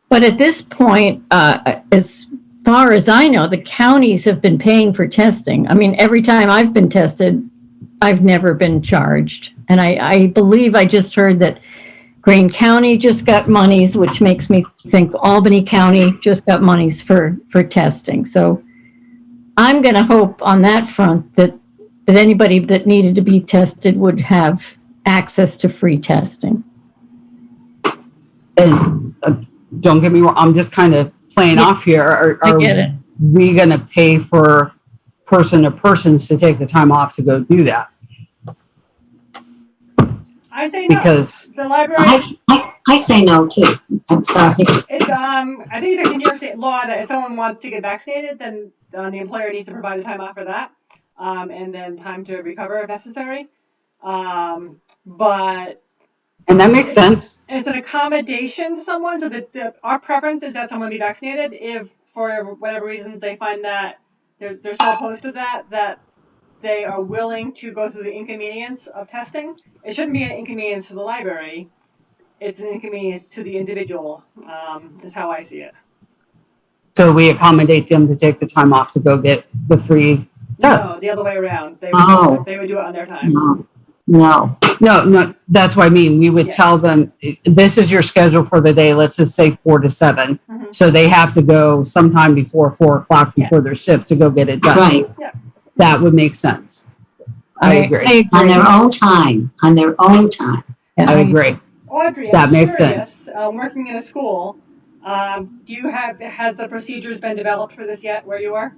But at this point, as far as I know, the counties have been paying for testing. I mean, every time I've been tested, I've never been charged. And I believe I just heard that Greene County just got monies, which makes me think Albany County just got monies for testing. So I'm going to hope on that front that anybody that needed to be tested would have access to free testing. And don't get me wrong, I'm just kind of playing Yeah, off here. I get it. We going to pay for person to persons to take the time off to go do that? I say no. Because The library, I say no too. I'm sorry. it's, I think it's a New York State law that if someone wants to get vaccinated, then the employer needs to provide the time off for that, and then time to recover if necessary. But and that makes sense. it's an accommodation to someone, so that our preference is that someone be vaccinated. If for whatever reasons they find that they're so opposed to that they are willing to go through the inconvenience of testing, it shouldn't be an inconvenience to the library. It's an inconvenience to the individual, is how I see it. So we accommodate them to take the time off to go get the free No, test. the other way around. They would do it on their time. No. No, that's what I mean. We would Yeah. tell them, this is your schedule for the day. Let's just say 4 to 7. Mhm. So they have to go sometime before 4 o'clock before their shift to go get it done. Right. That would make sense. I agree. On their own time. On their own time. I agree. Audrey, That I'm makes curious, working in a school, has the procedures been developed for this yet where you are?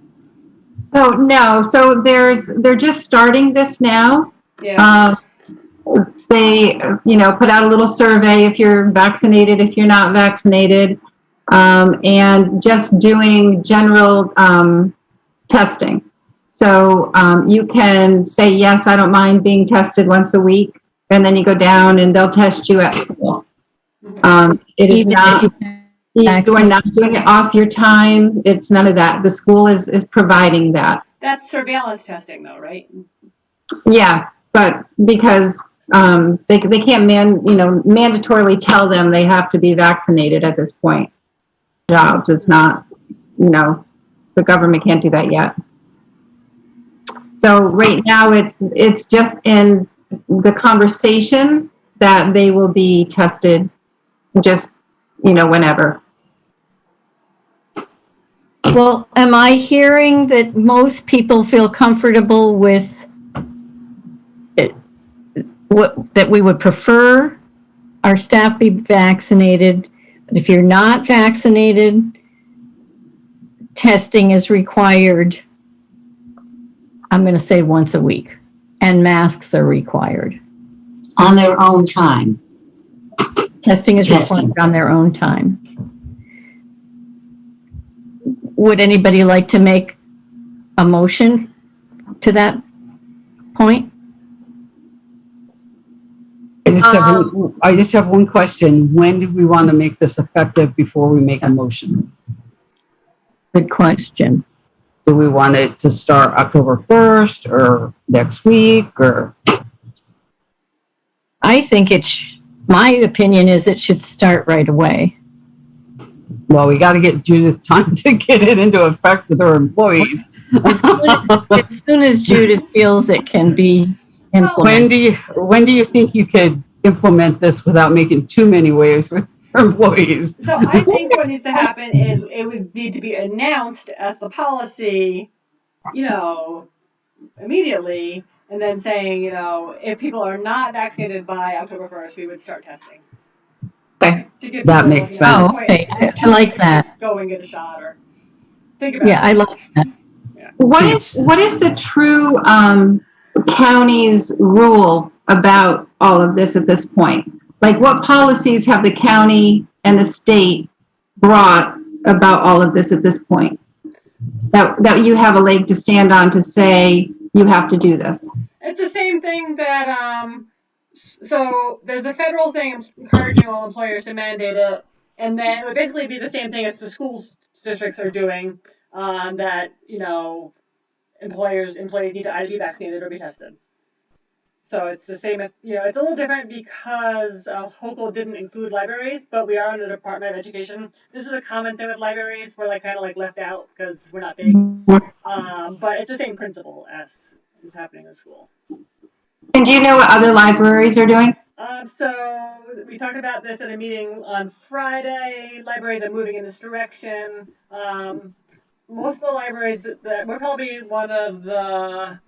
Oh, no. So they're just starting this now. Yeah. They, put out a little survey if you're vaccinated, if you're not vaccinated, and just doing general testing. So you can say, yes, I don't mind being tested once a week, and then you go down and they'll test you at school. It is Even not, if you you are not doing it off your time. It's none of that. The school is providing that. That's surveillance testing though, right? Yeah, but because they can't mandatorily tell them they have to be vaccinated at this point. Job does not, the government can't do that yet. So right now it's just in the conversation that they will be tested just, whenever. Well, am I hearing that most people feel comfortable with it, that we would prefer our staff be vaccinated, but if you're not vaccinated, testing is required, I'm going to say once a week, and masks are required. On their own time. Testing is required on their own time. Would anybody like to make a motion to that point? I just have one question. When do we want to make this effective before we make a motion? Good question. Do we want it to start October 1st or next week or? I think my opinion is it should start right away. Well, we got to get Judith time to get it into effect with her employees. As soon as Judith feels it can be implemented. When do you think you could implement this without making too many waves with her employees? So I think what needs to happen is it would need to be announced as the policy, immediately, and then saying, if people are not vaccinated by October 1st, we would start testing. Okay. To get That people, makes sense. Oh, okay. I like that. Go and get a shot or think about it. Yeah, I like that. What is the true county's rule about all of this at this point? Like, what policies have the county and the state brought about all of this at this point? That you have a leg to stand on to say you have to do this. It's the same thing that so there's a federal thing encouraging all employers to mandate it, and then it would basically be the same thing as the school districts are doing, that employees need to either be vaccinated or be tested. So it's the same. It's a little different because HOCL didn't include libraries, but we are under the Department of Education. This is a common thing with libraries. We're kind of left out because we're not big. But it's the same principle as is happening in school. And do you know what other libraries are doing? So we talked about this at a meeting on Friday. Libraries are moving in this direction. Most of the libraries that we're probably one of the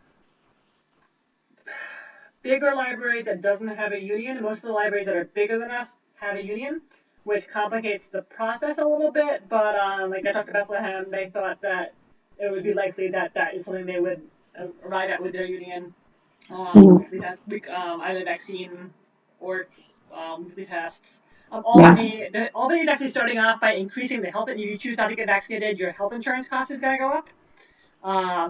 bigger libraries that doesn't have a union. Most of the libraries that are bigger than us have a union, which complicates the process a little bit. But like I talked to Bethlehem, they thought that it would be likely that that is something they would arrive at with their union. Either vaccine or weekly tests. Albany is actually starting off by increasing the health. If you choose not to get vaccinated, your health insurance cost is going to go up.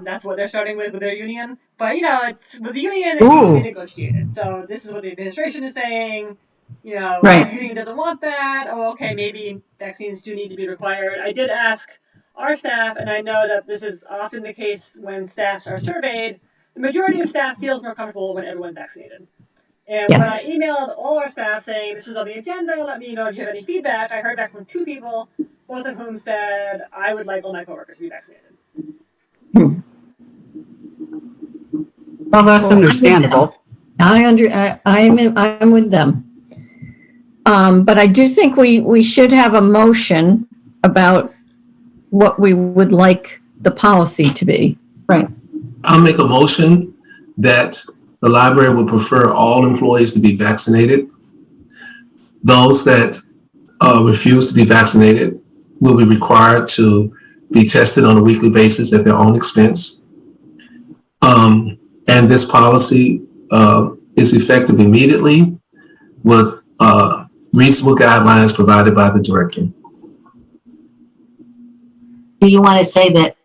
That's what they're starting with their union. But it's with the union, it needs to be negotiated. So this is what the administration is saying. The union doesn't want that. Oh, okay, maybe vaccines do need to be required. I did ask our staff, and I know that this is often the case when staffs are surveyed. The majority of staff feels more comfortable when everyone's vaccinated. And when I emailed all our staff saying this is on the agenda, let me know if you have any feedback, I heard back from 2 people, both of whom said, I would like all my coworkers to be vaccinated. Well, that's understandable. I'm with them. But I do think we should have a motion about what we would like the policy to be. Right. I'll make a motion that the library would prefer all employees to be vaccinated. Those that refuse to be vaccinated will be required to be tested on a weekly basis at their own expense. And this policy is effective immediately with reasonable guidelines provided by the director. Do you want to say that?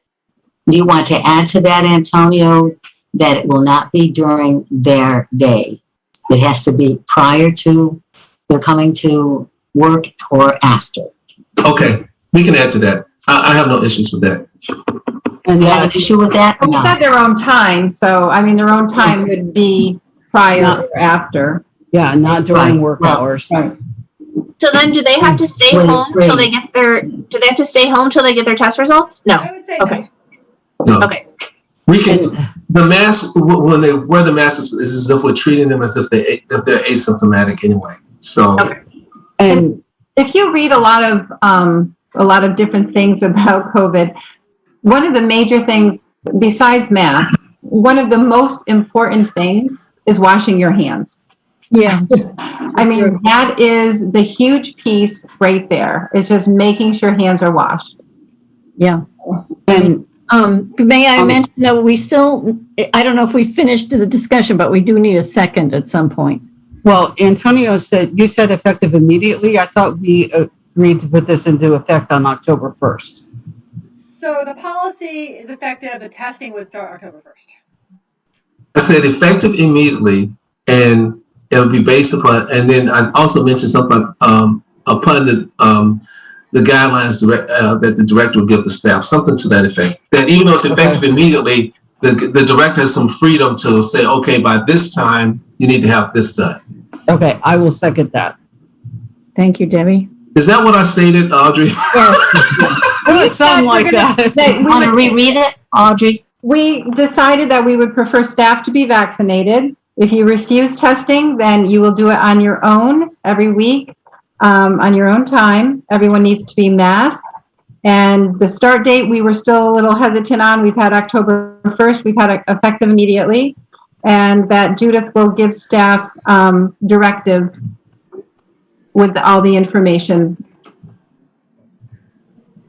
Do you want to add to that, Antonio, that it will not be during their day? It has to be prior to their coming to work or after. Okay, we can add to that. I have no issues with that. And you have an issue with that? We said their own time, so I mean, their own time would be prior or after. Yeah, not during work hours. Right. So then, do they have to stay home till they get their? Do they have to stay home till they get their test results? No. I would say Okay. No. Okay. We can, the mask, when they wear the mask, is as if we're treating them as if they're asymptomatic anyway. So, And if you read a lot of different things about COVID, one of the major things besides masks, one of the most important things is washing your hands. Yeah. I mean, that is the huge piece right there. It's just making sure hands are washed. Yeah. and May I mention that we still, I don't know if we finished the discussion, but we do need a second at some point. well, Antonio said, you said effective immediately. I thought we agreed to put this into effect on October 1st. So the policy is effective. The testing would start October 1st. I said effective immediately, and it'll be based upon, and then I also mentioned something upon the guidelines that the director will give the staff, something to that effect. That even though it's effective immediately, the director has some freedom to say, okay, by this time, you need to have this done. Okay, I will second that. Thank you, Debbie. Is that what I stated, Audrey? It would sound like that. Want to reread it, Audrey? We decided that we would prefer staff to be vaccinated. If you refuse testing, then you will do it on your own every week, on your own time. Everyone needs to be masked. And the start date, we were still a little hesitant on. We've had October 1st. We've had it effective immediately. And that Judith will give staff directive with all the information.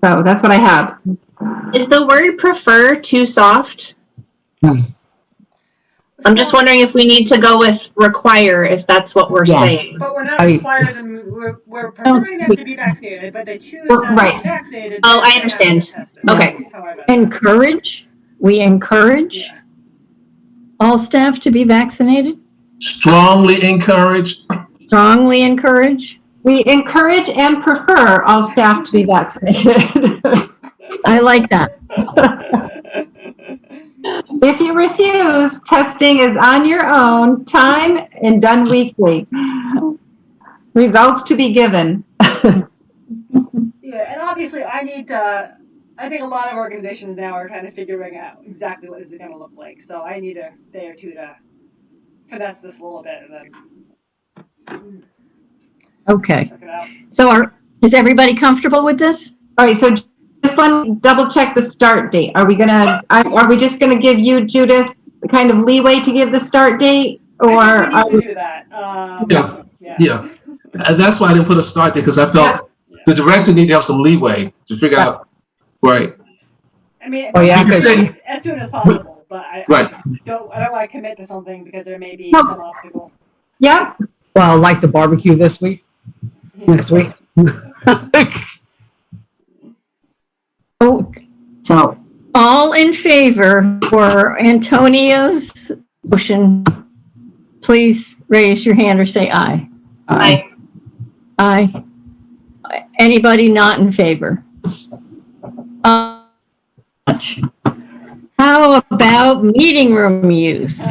So that's what I have. Is the word prefer too soft? I'm just wondering if we need to go with require, if that's what we're saying. But we're not requiring them. We're preferring them to be vaccinated, but they choose not to be vaccinated. Oh, I understand. Okay. Encourage? We encourage all staff to be vaccinated? Strongly encourage. Strongly encourage? We encourage and prefer all staff to be vaccinated. I like that. If you refuse, testing is on your own time and done weekly. Results to be given. Yeah, and obviously I think a lot of organizations now are kind of figuring out exactly what this is going to look like. So I need a day or two to finesse this a little bit and then Okay. check it out. So is everybody comfortable with this? All right, so just let me double check the start date. Are we just gonna give you, Judith, kind of leeway to give the start date? Or, I think we need to do that. Yeah. And that's why I didn't put a start there, because I felt the director needed to have some leeway to figure out, right. I mean, Oh, yeah, as soon as possible, but I don't want to commit to something because there may be some obstacle. yeah, well, like the barbecue this week, next week. Oh, So, all in favor for Antonio's motion, please raise your hand or say aye. Aye. Aye. Anybody not in favor? How about meeting room use?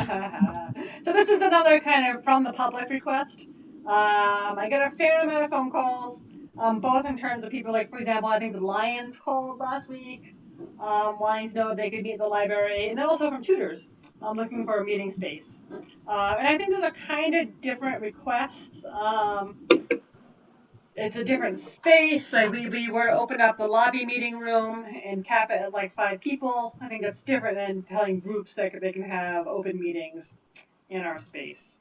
So this is another kind of from the public request. I get a fair amount of phone calls, both in terms of people like, for example, I think the Lions called last week, wanting to know if they could meet in the library, and then also from tutors looking for a meeting space. And I think those are kind of different requests. It's a different space. Like we were to open up the lobby meeting room and cap it at like 5 people. I think that's different than telling groups that they can have open meetings in our space.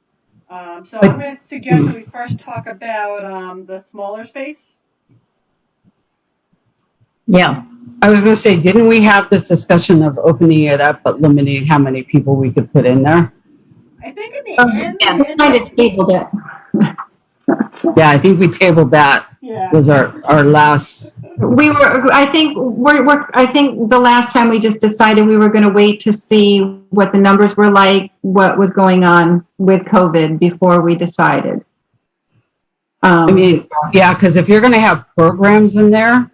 So I'm going to suggest that we first talk about the smaller space. Yeah. I was going to say, didn't we have this discussion of opening it up but limiting how many people we could put in there? I think in the end, yes, kind of tabled it. Yeah, I think we tabled that. Yeah. Was our last. We were, I think the last time we just decided we were going to wait to see what the numbers were like, what was going on with COVID before we decided. I mean, yeah, because if you're going to have programs in there,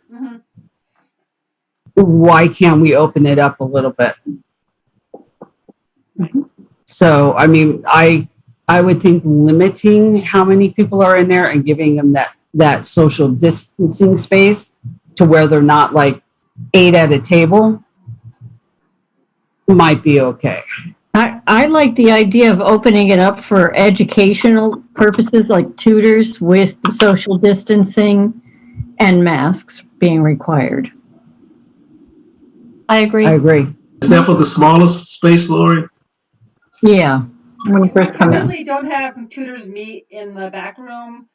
why can't we open it up a little bit? So, I mean, I would think limiting how many people are in there and giving them that social distancing space to where they're not like 8 at a table might be okay. I like the idea of opening it up for educational purposes like tutors with the social distancing and masks being required. I agree. I agree. Is that for the smallest space, Lori? Yeah. When you first come in. We don't have tutors meet in the back room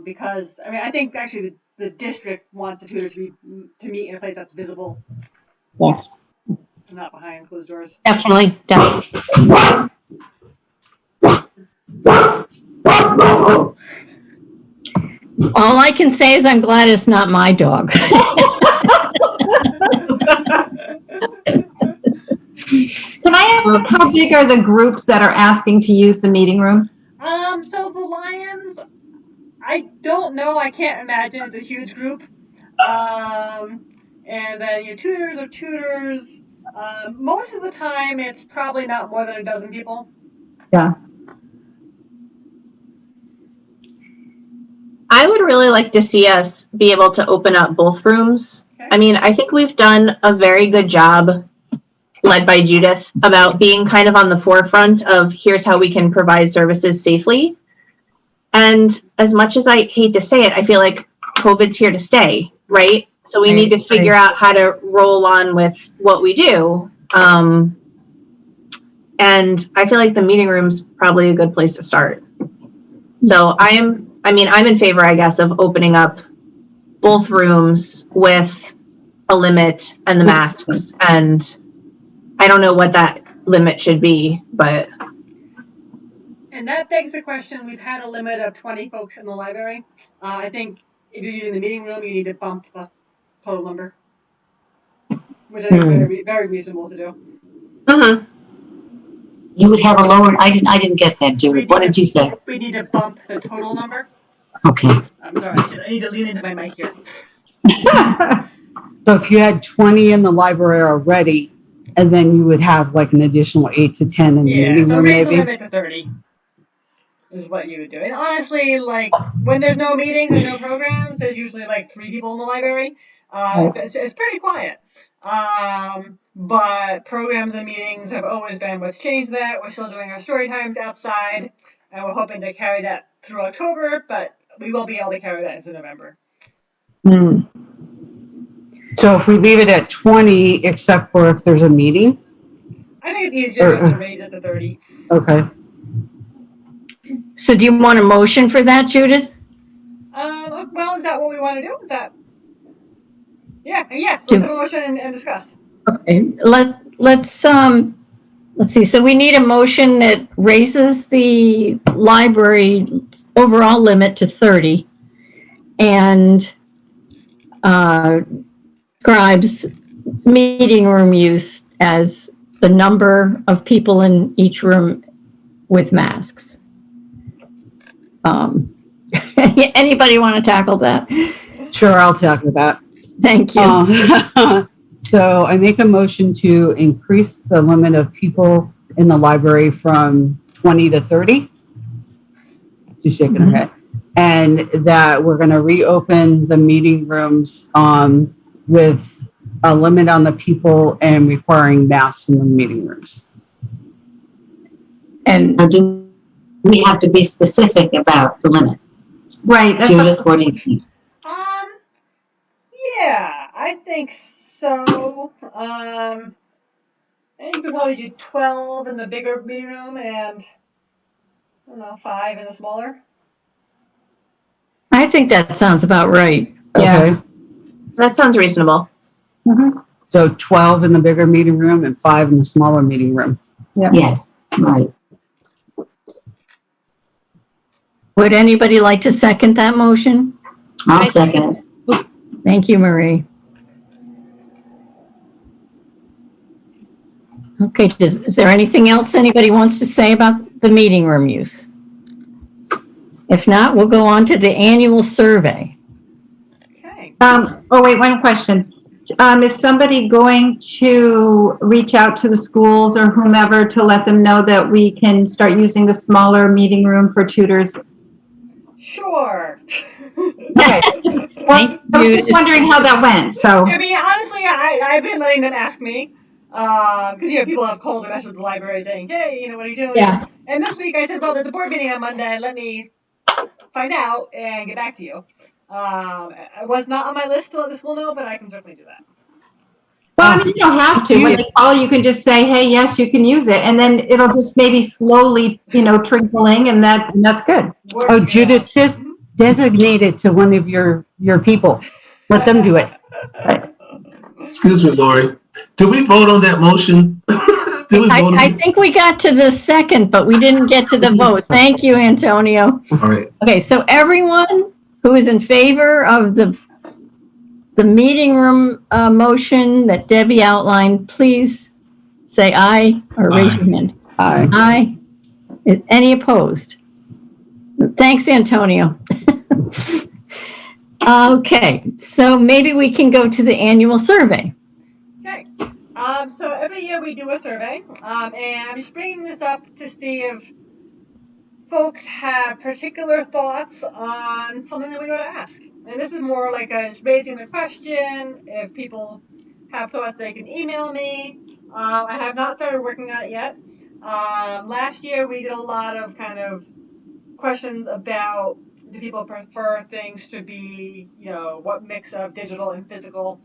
because, I mean, I think actually the district wants the tutors to meet in a place that's visible, Yes, not behind closed doors. definitely. All I can say is I'm glad it's not my dog. Can I ask how big are the groups that are asking to use the meeting room? So the Lions, I don't know. I can't imagine it's a huge group. And then your tutors are tutors. Most of the time, it's probably not more than a dozen people. Yeah. I would really like to see us be able to open up both rooms. Okay. I mean, I think we've done a very good job, led by Judith, about being kind of on the forefront of here's how we can provide services safely. And as much as I hate to say it, I feel like COVID's here to stay, right? So we need to figure out how to roll on with what we do. And I feel like the meeting room's probably a good place to start. So I'm in favor, I guess, of opening up both rooms with a limit and the masks. And I don't know what that limit should be, but. And that begs the question, we've had a limit of 20 folks in the library. I think if you're using the meeting room, you need to bump the total number, which I think is very, very reasonable to do. Mm-hmm. you would have a lower, I didn't get that, Judith. What did you say? We need to bump the total number. Okay. I'm sorry, I need to lean into my mic here. So if you had 20 in the library already, and then you would have like an additional 8 to 10 in the meeting so room, raise the maybe? limit to 30 is what you would do. And honestly, like when there's no meetings and no programs, there's usually like 3 people in the library. It's pretty quiet. But programs and meetings have always been what's changed that. We're still doing our story times outside, and we're hoping to carry that through October, but we won't be able to carry that into November. So if we leave it at 20, except for if there's a meeting? I think it's easier just to raise it to 30. Okay. So do you want a motion for that, Judith? Well, is that what we want to do? Is that? Yeah, yes, let's have a motion and discuss. Okay, let's see. So we need a motion that raises the library overall limit to 30 and describes meeting room use as the number of people in each room with masks. Anybody want to tackle that? Sure, I'll tackle that. Thank you. So I make a motion to increase the limit of people in the library from 20 to 30. She's shaking her head. And that we're going to reopen the meeting rooms with a limit on the people and requiring masks in the meeting rooms. And Now, do we have to be specific about the limit? Right. That's Judith, what do you think? Yeah, I think so. I think you could probably do 12 in the bigger meeting room and, I don't know, 5 in the smaller. I think that sounds about right. Yeah. Okay. That sounds reasonable. So 12 in the bigger meeting room and 5 in the smaller meeting room. Yes, right. Would anybody like to second that motion? I'll second it. Thank you, Marie. Okay, is there anything else anybody wants to say about the meeting room use? If not, we'll go on to the annual survey. Okay. Oh, wait, one question. Is somebody going to reach out to the schools or whomever to let them know that we can start using the smaller meeting room for tutors? Sure. Okay. Well, I was just wondering how that went, so. I mean, honestly, I've been letting them ask me. Because, people have called or messaged the library saying, hey, what are you doing? Yeah. And this week I said, well, there's a board meeting on Monday. Let me find out and get back to you. It was not on my list to let the school know, but I can certainly do that. Well, I mean, you don't have to. When they call, you can just say, hey, yes, you can use it. And then it'll just maybe slowly, trickling, and that's good. Oh, Judith, designate it to one of your people. Let them do it. Excuse me, Lori. Did we vote on that motion? Did we vote on I it? think we got to the second, but we didn't get to the vote. Thank you, Antonio. All right. Okay, so everyone who is in favor of the meeting room motion that Debbie outlined, please say aye or raise your hand. Aye. Aye. Any opposed? Thanks, Antonio. Okay, so maybe we can go to the annual survey. Okay. So every year we do a survey, and I'm just bringing this up to see if folks have particular thoughts on something that we go to ask. And this is more like just raising the question. If people have thoughts, they can email me. I have not started working on it yet. Last year we did a lot of kind of questions about, do people prefer things to be, what mix of digital and physical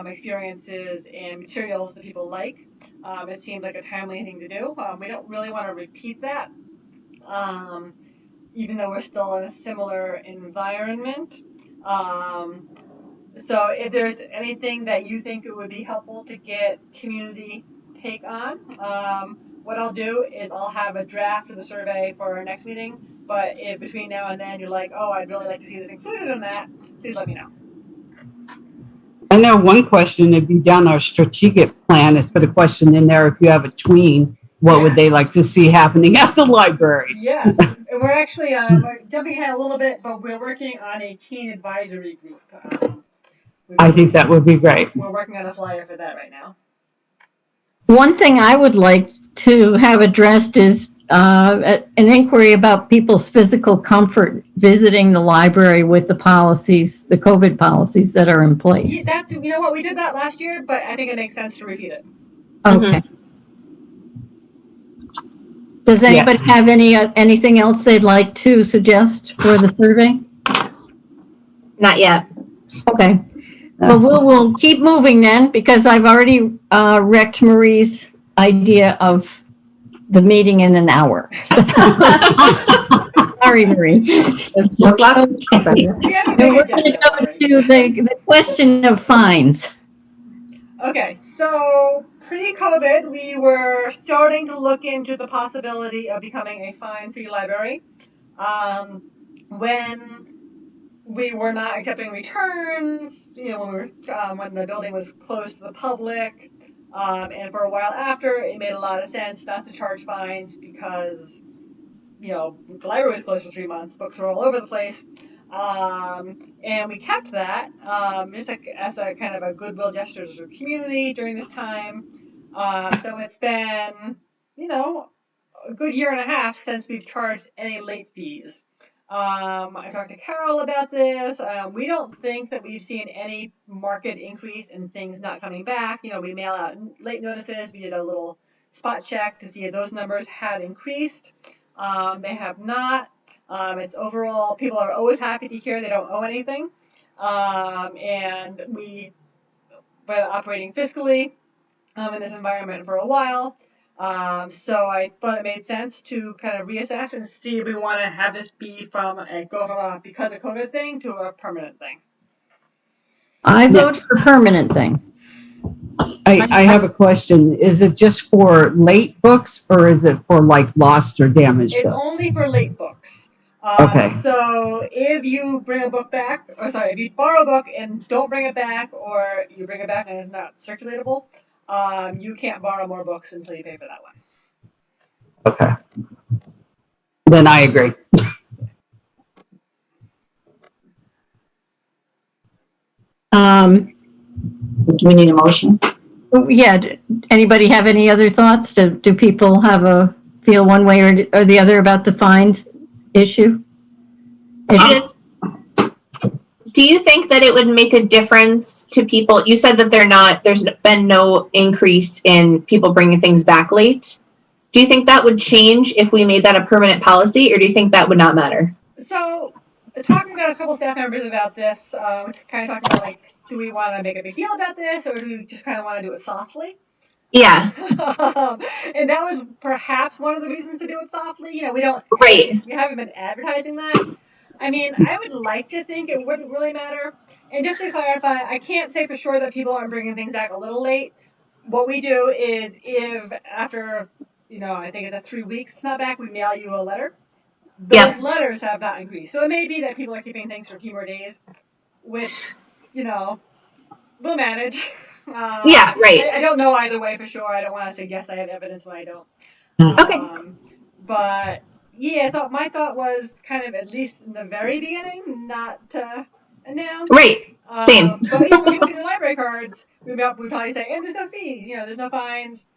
experiences and materials that people like. It seemed like a timely thing to do. We don't really want to repeat that, even though we're still in a similar environment. So if there's anything that you think it would be helpful to get community take on, what I'll do is I'll have a draft of the survey for our next meeting, but if between now and then you're like, oh, I'd really like to see this included in that, please let me know. I know one question would be down our strategic plan is put a question in there. If you have a tween, what would they like to see happening at the library? Yes, and we're actually we're jumping ahead a little bit, but we're working on a teen advisory group. I think that would be great. We're working on a flyer for that right now. One thing I would like to have addressed is an inquiry about people's physical comfort visiting the library with the policies, the COVID policies that are in place. That's, what, we did that last year, but I think it makes sense to repeat it. Okay. Does anybody have anything else they'd like to suggest for the survey? Not yet. Okay. Well, we'll keep moving then, because I've already wrecked Marie's idea of the meeting in an hour. So Sorry, Marie. There's lots of stuff in there. We have a And big we're going to agenda, go Lori. to the question of fines. Okay, so pre-COVID, we were starting to look into the possibility of becoming a fine-free library. When we were not accepting returns, when the building was closed to the public, and for a while after, it made a lot of sense not to charge fines because, the library was closed for 3 months, books were all over the place. And we kept that just as a kind of a goodwill gesture to the community during this time. So it's been, a good year and a half since we've charged any late fees. I talked to Carol about this. We don't think that we've seen any market increase in things not coming back. We mail out late notices. We did a little spot check to see if those numbers had increased. They have not. It's overall, people are always happy to hear they don't owe anything. And we've been operating fiscally in this environment for a while. So I thought it made sense to kind of reassess and see if we want to have this be go from a because of COVID thing to a permanent thing. I vote for permanent thing. I have a question. Is it just for late books or is it for like lost or damaged It's books? only for late books. Okay. So if you bring a book back, if you borrow a book and don't bring it back, or you bring it back and it's not circulatable, you can't borrow more books until you pay for that one. Okay. Then I agree. Do we need a motion? Yeah. Anybody have any other thoughts? Do people feel one way or the other about the fines issue? Judith, do you think that it would make a difference to people? You said that there's been no increase in people bringing things back late. Do you think that would change if we made that a permanent policy, or do you think that would not matter? So, talking to a couple staff members about this, kind of talking about do we want to make a big deal about this, or do we just kind of want to do it softly? Yeah. And that was perhaps one of the reasons to do it softly. We haven't been advertising that. I mean, I would like to think it wouldn't really matter. And just to clarify, I can't say for sure that people aren't bringing things back a little late. What we do is if after, I think it's at 3 weeks it's not back, we mail you a letter. Those letters have not increased. So it may be that people are keeping things for a few more days, which, we'll manage. Yeah, right. I don't know either way for sure. I don't want to suggest I have evidence when I don't. Okay. But yeah, so my thought was kind of at least in the very beginning, not to announce. Right. Same. But when you look at the library cards, we'd probably say, and there's no fee, there's no fines.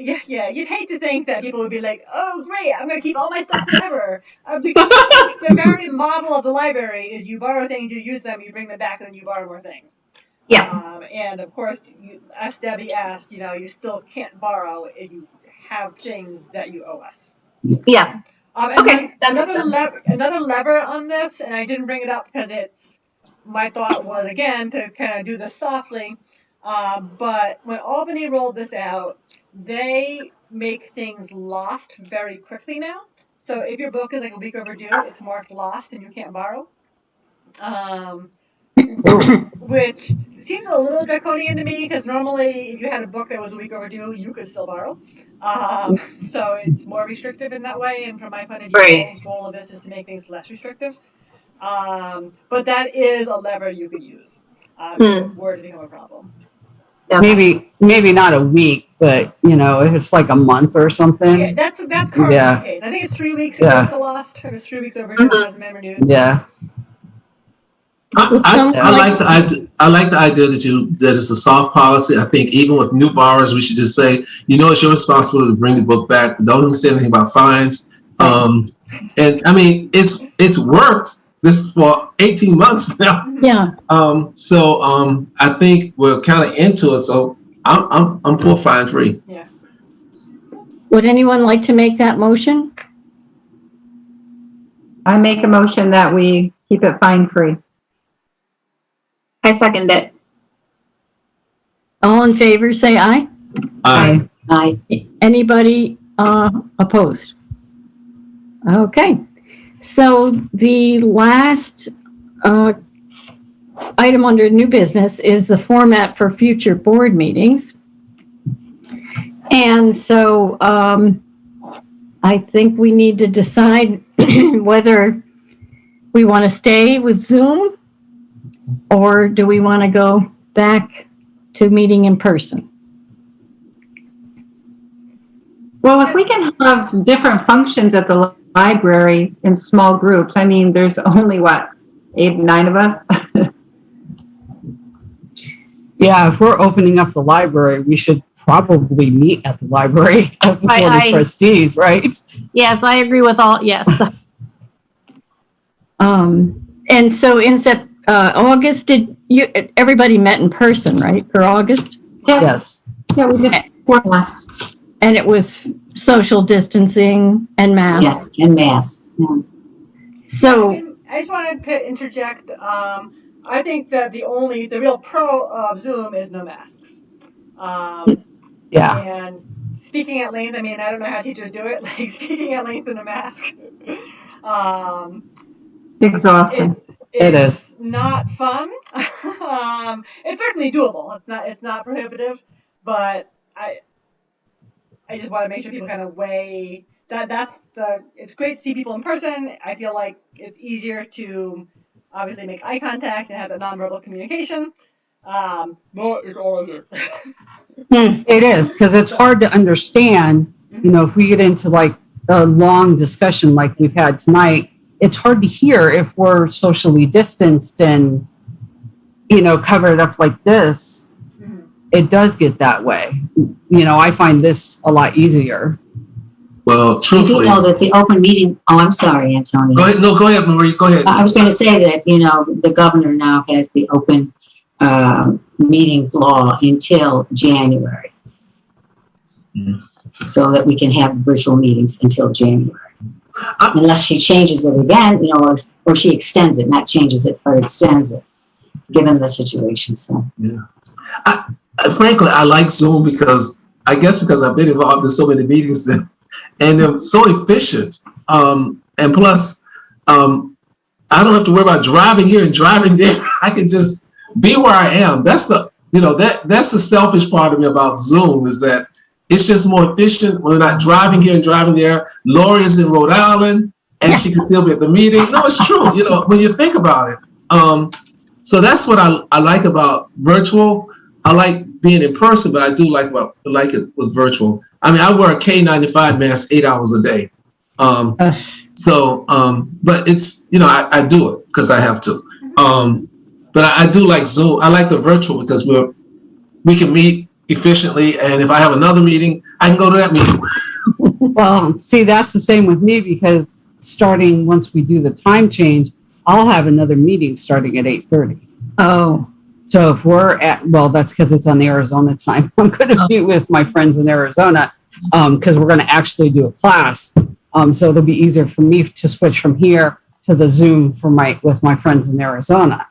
Yeah, you'd hate to think that people would be like, oh, great, I'm going to keep all my stuff forever. Because the very model of the library is you borrow things, you use them, you bring them back, and then you borrow more things. Yeah. And of course, as Debbie asked, you still can't borrow if you have things that you owe us. Yeah. Okay, that makes sense. Another lever on this, and I didn't bring it up because my thought was, again, to kind of do this softly. But when Albany rolled this out, they make things lost very quickly now. So if your book is a week overdue, it's marked lost and you can't borrow. Which seems a little draconian to me because normally if you had a book that was a week overdue, you could still borrow. So it's more restrictive in that way. And from my point of view, the whole goal of this is to make things less restrictive. But that is a lever you could use if it were to become a problem. Maybe not a week, but if it's like a month or something. Yeah, that's currently the case. I think it's 3 weeks ago it's lost. If it's 3 weeks overdue, it hasn't been renewed. Yeah. I like the idea that it's a soft policy. I think even with new borrowers, we should just say, it's your responsibility to bring the book back. Don't even say anything about fines. And I mean, it's worked this for 18 months now. Yeah. So I think we're kind of into it. So I'm for fine free. Yeah. Would anyone like to make that motion? I make a motion that we keep it fine free. I second it. All in favor, say aye. Aye. Aye. Anybody opposed? Okay. So the last item under new business is the format for future board meetings. And so I think we need to decide whether we want to stay with Zoom or do we want to go back to meeting in person? Well, if we can have different functions at the library in small groups, I mean, there's only what, 8, 9 of us? Yeah, if we're opening up the library, we should probably meet at the library as the board of trustees, right? Yes, I agree with all, yes. And so in August, everybody met in person, right, for August? Yeah. Yes. Yeah, we just last. And it was social distancing and masks. Yes, and mass. Yeah. So I just wanted to interject. I think that the real pro of Zoom is no masks. Yeah. And speaking at length, I mean, I don't know how teachers do it, like speaking at length in a mask. Exhausting. It is. Not fun. It's certainly doable. It's not prohibitive, but I just want to make sure people kind of weigh that. It's great to see people in person. I feel like it's easier to obviously make eye contact and have the nonverbal communication. But it's all of it. It is, because it's hard to understand, you know, if we get into like a long discussion like we've had tonight, it's hard to hear if we're socially distanced and, you know, covered up like this. It does get that way. You know, I find this a lot easier. Well, I do truthfully, know that the open meeting, I'm sorry, Antonio. go ahead. No, go ahead, Marie. Go ahead. I was going to say that, you know, the governor now has the open meetings law until January. So that we can have virtual meetings until January. Unless she changes it again, you know, or she extends it, not changes it, but extends it, given the situation. So, Yeah. Frankly, I like Zoom because I've been involved in so many meetings and they're so efficient. And plus, I don't have to worry about driving here and driving there. I can just be where I am. That's the selfish part of me about Zoom, is that it's just more efficient. We're not driving here and driving there. Lori is in Rhode Island and she can still be at the meeting. No, it's true. You know, when you think about it. So that's what I like about virtual. I like being in person, but I do like it with virtual. I mean, I wear a K95 mask 8 hours a day. But it's, you know, I do it because I have to. But I do like Zoom. I like the virtual because we can meet efficiently. And if I have another meeting, I can go to that meeting. Well, see, that's the same with me because starting once we do the time change, I'll have another meeting starting at 8:30. Oh. So if we're that's because it's on Arizona time. I'm going to be with my friends in Arizona because we're going to actually do a class. So it'll be easier for me to switch from here to the Zoom with my friends in Arizona.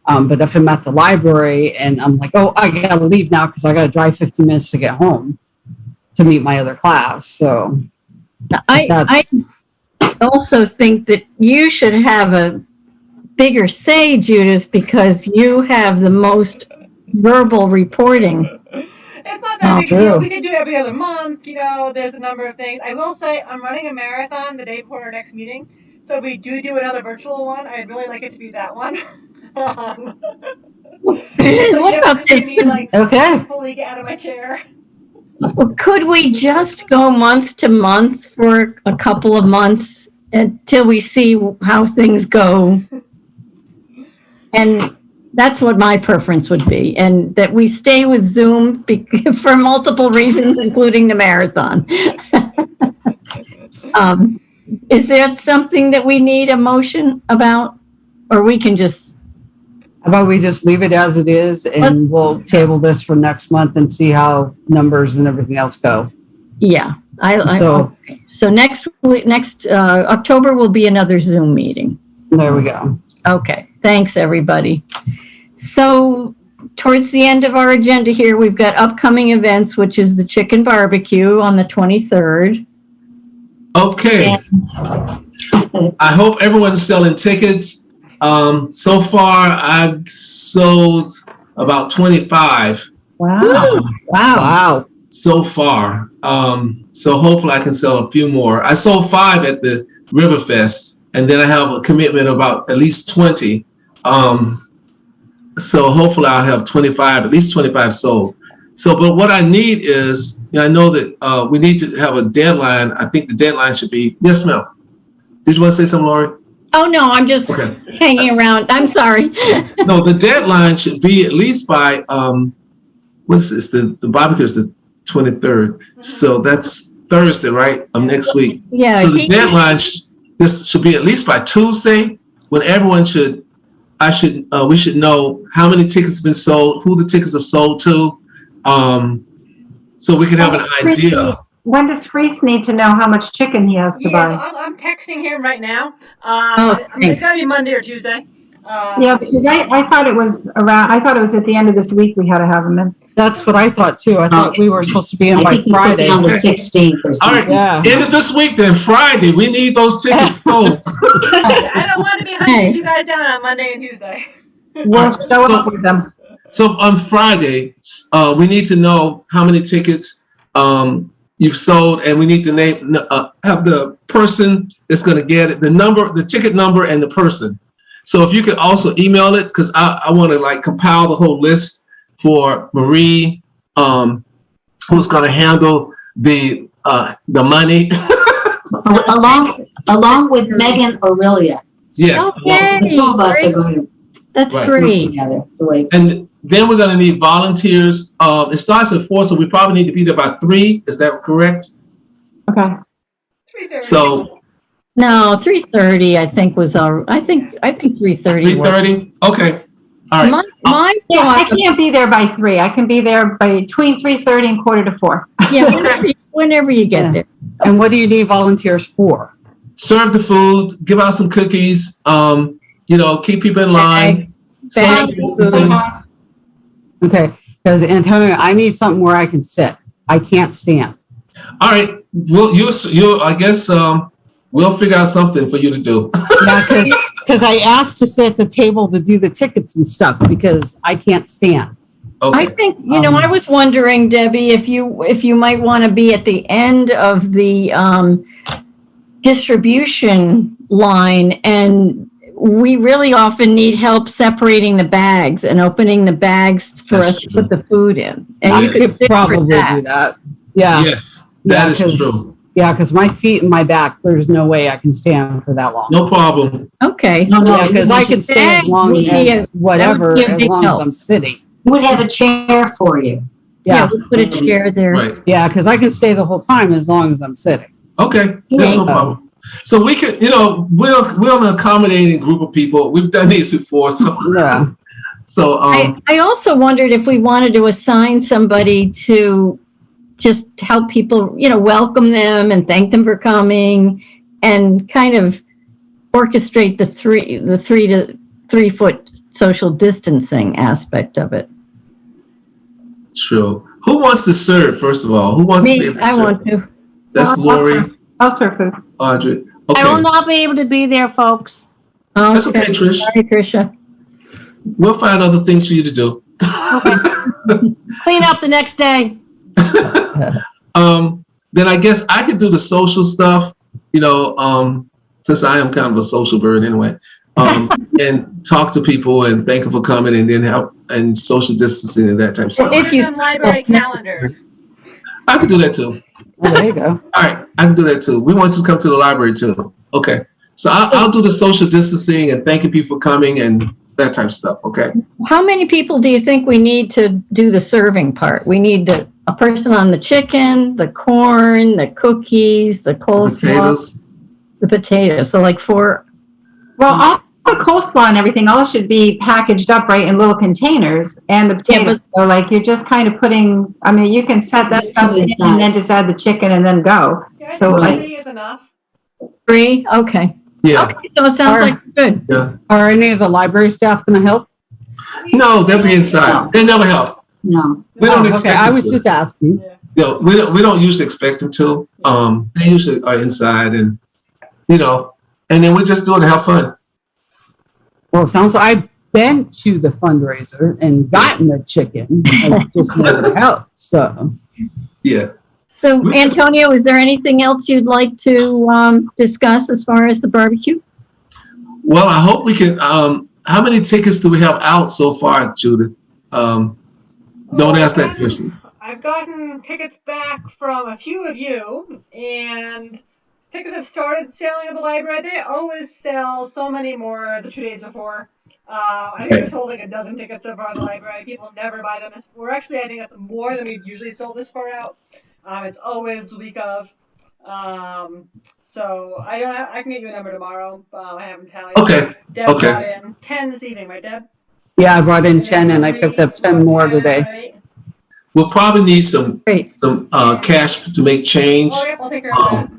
But if I'm at the library and I'm like, oh, I got to leave now because I got to drive 15 minutes to get home to meet my other class. So I also think that you should have a bigger say, Judith, because you have the most verbal reporting. It's not that big a deal. We could do it every other month. You know, there's a number of things. I will say I'm running a marathon the day before our next meeting. So if we do another virtual one, I'd really like it to be that one. What about this? Okay. Fully get out of my chair. Could we just go month to month for a couple of months until we see how things go? And that's what my preference would be, and that we stay with Zoom for multiple reasons, including the marathon. Is that something that we need a motion about, or we can just? How about we just leave it as it is, and we'll table this for next month and see how numbers and everything else go. Yeah. So next October will be another Zoom meeting. There we go. Okay. Thanks, everybody. So towards the end of our agenda here, we've got upcoming events, which is the chicken barbecue on the 23rd. Okay. I hope everyone's selling tickets. So far, I've sold about 25. Wow. Wow. So far. So hopefully I can sell a few more. I sold 5 at the Riverfest, and then I have a commitment about at least 20. So hopefully I'll have 25, at least 25 sold. So, but what I need is, I know that we need to have a deadline. I think the deadline should be, yes, ma'am. Did you want to say something, Lori? Oh, no, I'm just Okay. hanging around. I'm sorry. No, the deadline should be at least by, what is this? The barbecue is the 23rd. So that's Thursday, right? Next week. Yeah. So the deadline, this should be at least by Tuesday, when everyone should, we should know how many tickets have been sold, who the tickets have sold to, so we can have an idea. When does Reese need to know how much chicken he has to Yes, buy? I'm texting him right now. Oh, It's gotta be Monday or Tuesday. Yeah, because I thought it was at the end of this week we had to have him in. That's what I thought too. I thought we were supposed to be in I by think we put Friday. down the 16th or All something. right, Yeah. end of this week, then Friday, we need those tickets sold. I don't want to be hunting you guys down on Monday and Tuesday. We'll show up with them. So on Friday, we need to know how many tickets you've sold, and we need to name, have the person that's going to get it, the number, the ticket number, and the person. So if you could also email it, because I want to like compile the whole list for Marie, who's going to handle the money. Along with Megan Aurelia. Yes. Okay. The two of us are going to That's Right. work great. together. The way And then we're going to need volunteers. It starts at 4, so we probably need to be there by 3. Is that correct? Okay. 3:30. So No, 3:30, I think was all, I think 3:30. 3:30? Okay. All right. My Yeah, I thought, can't be there by 3. I can be there between 3:30 and 3:45. yeah, whenever you get Yeah. there. And what do you need volunteers for? Serve the food, give out some cookies, keep people in line. Social distancing. Okay, because Antonio, I need something where I can sit. I can't stand. All right. Well, I guess we'll figure out something for you to do. Yeah, because I asked to sit at the table to do the tickets and stuff because I can't stand. I Okay. think, I was wondering, Debbie, if you might want to be at the end of the distribution line, and we really often need help separating the bags and opening the bags for That's us to true. put the food in. And I you could could sit for probably that. do that. Yeah. Yes, that is true. Yeah, because my feet and my back, there's no way I can stand for that long. No problem. Okay. No, Yeah, because I can stay as long That would be as whatever, that would be a as big long as help. I'm sitting. would have a chair for you. Yeah, Yeah, we'll put a chair there. Right. yeah, because I can stay the whole time as long as I'm sitting. Okay. That's no problem. So we could, we're an accommodating group of people. We've done these before. So, Yeah. I also wondered if we wanted to assign somebody to just help people, welcome them and thank them for coming, and kind of orchestrate the 3 to 3 foot social distancing aspect of it. true. Who wants to serve, first of all? Who wants to be Me, able to I serve? want to. That's Lori, I'll serve food. Audrey. I will Okay. not be able to be there, folks. That's okay, Trish. Sorry, Tricia. We'll find other things for you to do. Clean up the next day. Then I guess I could do the social stuff, since I am kind of a social bird anyway, and talk to people and thank them for coming, and then help and social distancing and that type of stuff. If you- And library calendars. I could do that too. Oh, there you go. All right, I can do that too. We want you to come to the library too. Okay. So I'll do the social distancing and thanking people for coming and that type of stuff. Okay. How many people do you think we need to do the serving part? We need a person on the chicken, the corn, the cookies, the coleslaw, Potatoes. the potatoes. So like 4. Well, all the coleslaw and everything, all should be packaged up right in little containers, and the potatoes. So like you're just kind of putting, you can set that Just stuff put it in inside. and then just add the chicken and then go. Yeah, So, I think like- 3 is enough. 3? Okay. Yeah. Okay, so it sounds like good. Yeah. Are any of the library staff going to help? No, they'll be inside. They never help. No. We don't Oh, expect okay, I them was to. just asking. we don't usually expect them to. They usually are inside, and and then we just do it to have fun. Well, it sounds like I've been to the fundraiser and gotten the chicken. I just never helped. So Yeah. So, Antonio, is there anything else you'd like to discuss as far as the barbecue? Well, I hope we can. How many tickets do we have out so far, Judith? Don't ask that question. I've gotten tickets back from a few of you, and tickets have started selling at the library. They always sell so many more the 2 days before. I think we've sold like a dozen tickets so far at the library. People never buy them. We're actually, I think that's more than we've usually sold this far out. It's always the week of. So I can get you a number tomorrow. I haven't tallied. Okay. Deb brought in 10 this evening, right, Deb? yeah, I brought in 10 and I picked up 10 more today. Right? We'll probably need some cash to make change. Oh, yep, I'll take care of that.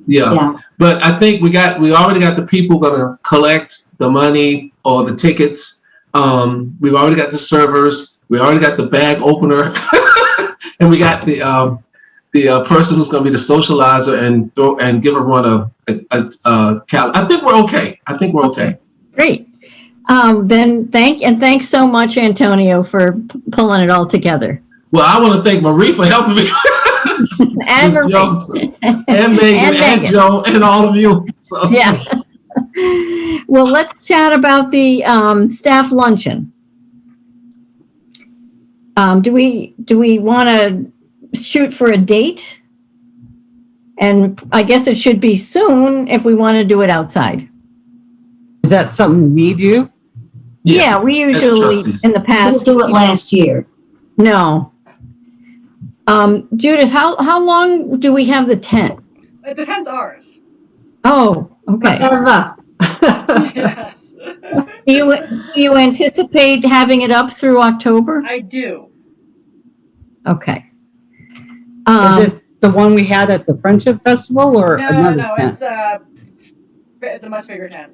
Yeah. But I think we already got the people going to collect the money or the tickets. We've already got the servers. We already got the bag opener, and we got the person who's going to be the socializer and give everyone a cal. I think we're okay. Great. Then thanks so much, Antonio, for pulling it all together. Well, I want to thank Marie for helping me. And Marie. And Megan and Joe and all of you. So. Yeah. Well, let's chat about the staff luncheon. Do we want to shoot for a date? And I guess it should be soon if we want to do it outside. Is that something we do? Yeah, we usually in the past Didn't do it last year. No. Judith, how long do we have the tent? The tent's ours. Oh, okay. Yes. Do you anticipate having it up through October? I do. Okay. Is it the one we had at the Friendship Festival or another No, tent? it's a much bigger tent.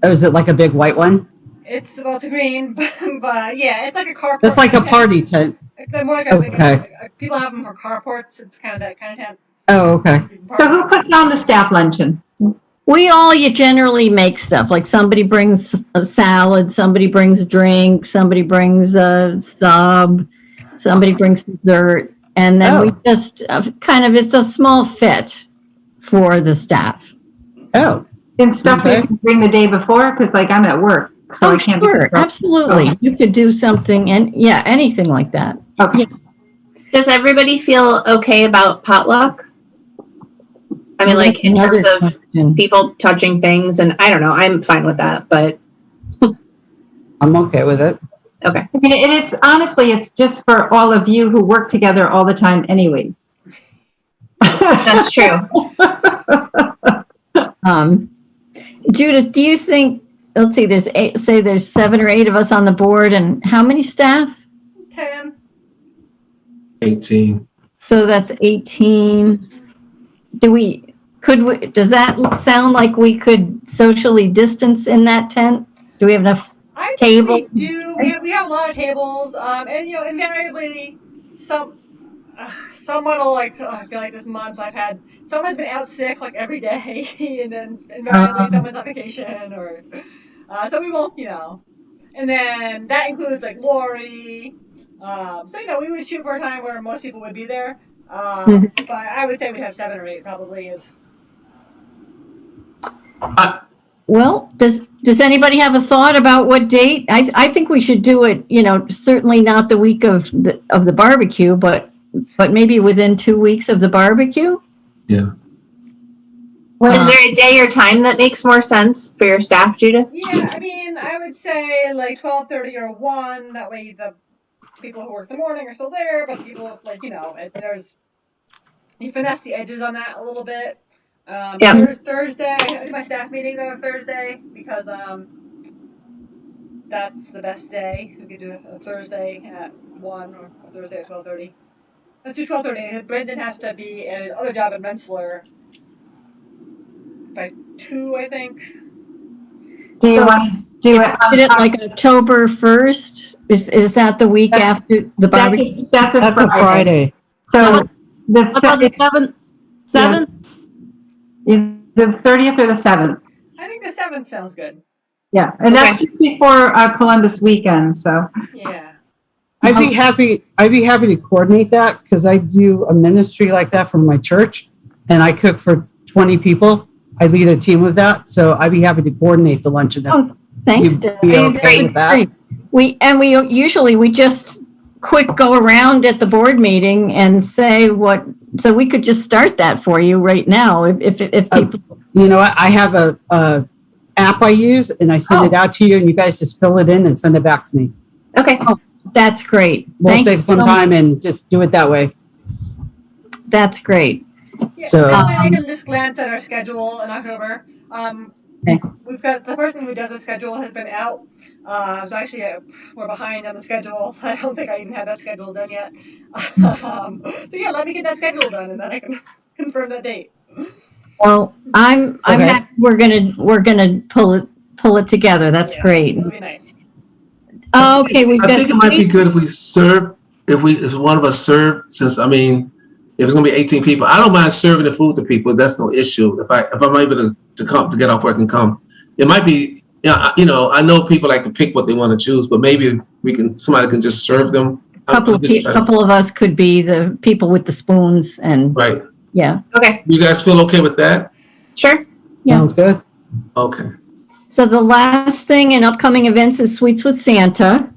Oh, is it like a big white one? It's a green, but yeah, it's like a carport. It's like a party tent. More like people have them for carports. It's kind of that kind of tent. Oh, okay. So who puts on the staff luncheon? You generally make stuff. Like somebody brings a salad, somebody brings drink, somebody brings a sub, somebody brings dessert. And then we just it's a small fit for the staff. Oh. And stuff you can bring the day before? Because I'm at work. So I can't sure. Absolutely. Okay. You could do something anything like that. Okay. Yeah. Does everybody feel okay about potluck? I mean, in terms of people touching things, and I don't know, I'm fine with that, but. I'm okay with it. Okay. I mean, it's honestly, it's just for all of you who work together all the time anyways. That's true. Judith, do you think, let's see, there's 7 or 8 of us on the board, and how many staff? 10. 18. So that's 18. Does that sound like we could socially distance in that tent? Do we have enough tables? We do. We have a lot of tables, and invariably someone will I feel like this month someone's been out sick every day, and then invariably someone's on vacation or so we won't, and then that includes Lori. So we would shoot for a time where most people would be there. But I would say we have 7 or 8 probably is. Well, does anybody have a thought about what date? I think we should do it, certainly not the week of the barbecue, but maybe within 2 weeks of the barbecue. Yeah. Is there a day or time that makes more sense for your staff, Judith? Yeah, I mean, I would say 12:30 or 1. That way the people who work the morning are still there, but people you finesse the edges on that a little bit. Thursday, I do my staff meetings on a Thursday because that's the best day. We could do a Thursday at 1 or a Thursday at 12:30. Let's do 12:30. Brendan has to be at his other job at Rensselaer by 2, I think. Do you want to do it? Did it October 1st? Is that the week after the barbecue? That's a Friday. So What about the se- 7th? the 30th or the 7th. I think the 7th sounds good. Yeah, and that's just before Columbus weekend, so. Yeah. I'd be happy to coordinate that because I do a ministry like that from my church and I cook for 20 people. I lead a team with that. So I'd be happy to coordinate the luncheon. Oh, thanks, You'd Deb. be okay with that? We usually just quick go around at the board meeting and say what, so we could just start that for you right now if people. You know what? I have a app I use and I send it out to you and you guys just fill it in and send it back to me. Okay. That's great. We'll Thank you save some so time and just do it that way. That's great. Yeah, So- I can just glance at our schedule in October. Okay. We've got the person who does the schedule has been out. So actually, we're behind on the schedule. So I don't think I even have that schedule done yet. So yeah, let me get that schedule done, and then I can confirm that date. Well, I'm Okay. happy we're gonna pull it together. That's Yeah, great. It'll be nice. Okay, we've I got. think it might be good if we serve, if one of us serve, since, I mean, if it's gonna be 18 people, I don't mind serving the food to people. That's no issue. If I'm able to come, to get off work and come, it might be, you know, I know people like to pick what they want to choose, but maybe somebody can just serve them. Couple of us could be the people with the spoons and, Right. yeah. Okay. You guys feel okay with that? Sure. Yeah. Sounds good. Okay. So the last thing in upcoming events is Sweets with Santa,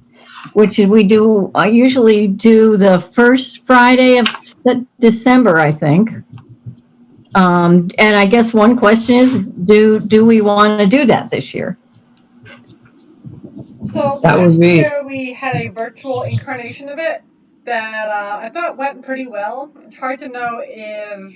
which we do, I usually do the first Friday of December, I think. And I guess one question is, do we want to do that this year? So That would last be- year we had a virtual incarnation of it that I thought went pretty well. It's hard to know if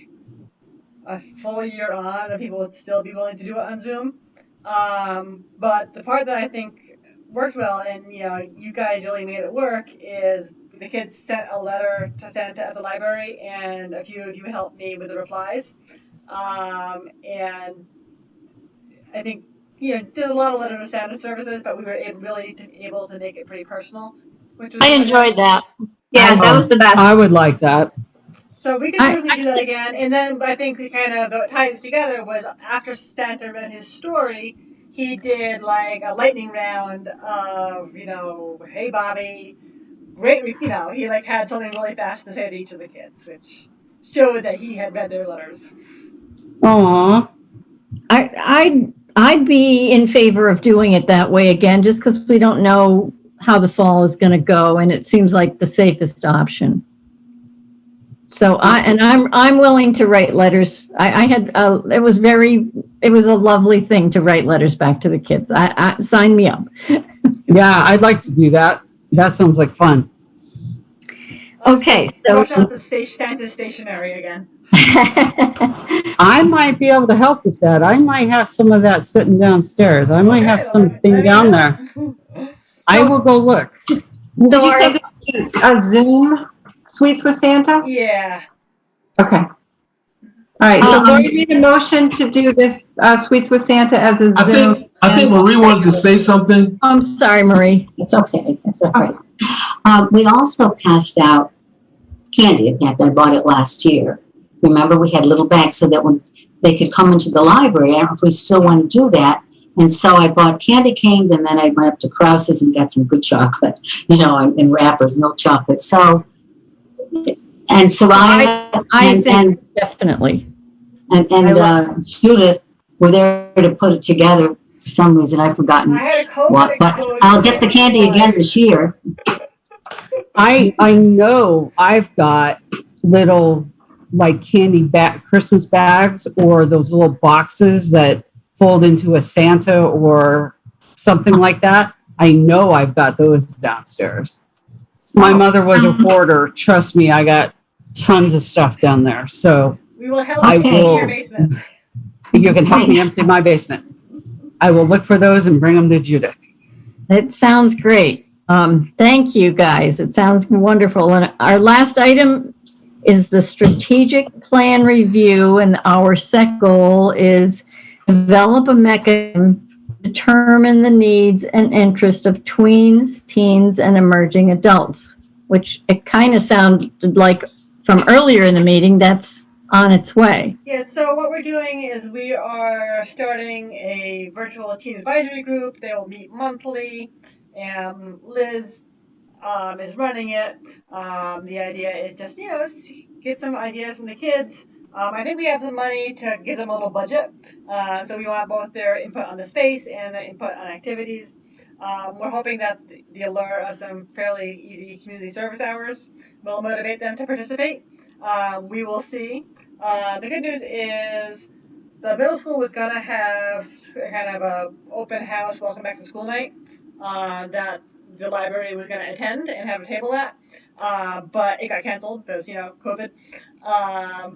a full year on if people would still be willing to do it on Zoom. But the part that I think worked well, and you know, you guys really made it work, is the kids sent a letter to Santa at the library, and a few of you helped me with the replies. And I think, you know, did a lot of letter to Santa services, but we were able to make it pretty personal, which was I really enjoyed nice. that. Yeah, that was the best. I would like that. So we could certainly do that again. And then I think we kind of tied it together was after Santa read his story, he did like a lightning round of, you know, hey Bobby, great, you know, he like had something really fast to say to each of the kids, which showed that he had read their letters. Aw. I'd be in favor of doing it that way again, just because we don't know how the fall is going to go, and it seems like the safest option. So I'm willing to write letters. It was a lovely thing to write letters back to the kids. Sign me up. Yeah, I'd like to do that. That sounds like fun. Okay, so Rush out the Santa stationery again. I might be able to help with that. I might have some of that sitting downstairs. I might have something down there. I will go look. Did you say this is a Zoom Sweets with Santa? Yeah. Okay. All right, so Lori made a motion to do this Sweets with Santa as a Zoom. I think Marie wanted to say something. I'm sorry, Marie. It's okay. It's all right. We also passed out candy. In fact, I bought it last year. Remember, we had little bags so that when they could come into the library, I don't know if we still want to do that. And so I bought candy canes, and then I went up to Krause's and got some good chocolate, you know, and wrappers, milk chocolate. So, and Soraya I think definitely. and Judith were there to put it together. For some reason, I've forgotten I had a COVID what, but explosion. I'll get the candy again this year. I know I've got little like candy Christmas bags or those little boxes that fold into a Santa or something like that. I know I've got those downstairs. My mother was a hoarder. Trust me, I got tons of stuff down there. So We will help I you in will- your basement. you can help me empty my basement. I will look for those and bring them to Judith. It sounds great. Thank you, guys. It sounds wonderful. And our last item is the strategic plan review, and our set goal is develop a mechanism to determine the needs and interests of tweens, teens, and emerging adults, which it kind of sounded like from earlier in the meeting, that's on its way. Yeah, so what we're doing is we are starting a virtual teen advisory group. They will meet monthly. Liz is running it. The idea is just, get some ideas from the kids. I think we have the money to give them a little budget. So we want both their input on the space and their input on activities. We're hoping that the allure of some fairly easy community service hours will motivate them to participate. We will see. The good news is the middle school was going to have kind of a open house, welcome back to school night that the library was going to attend and have a table at, but it got canceled because, COVID.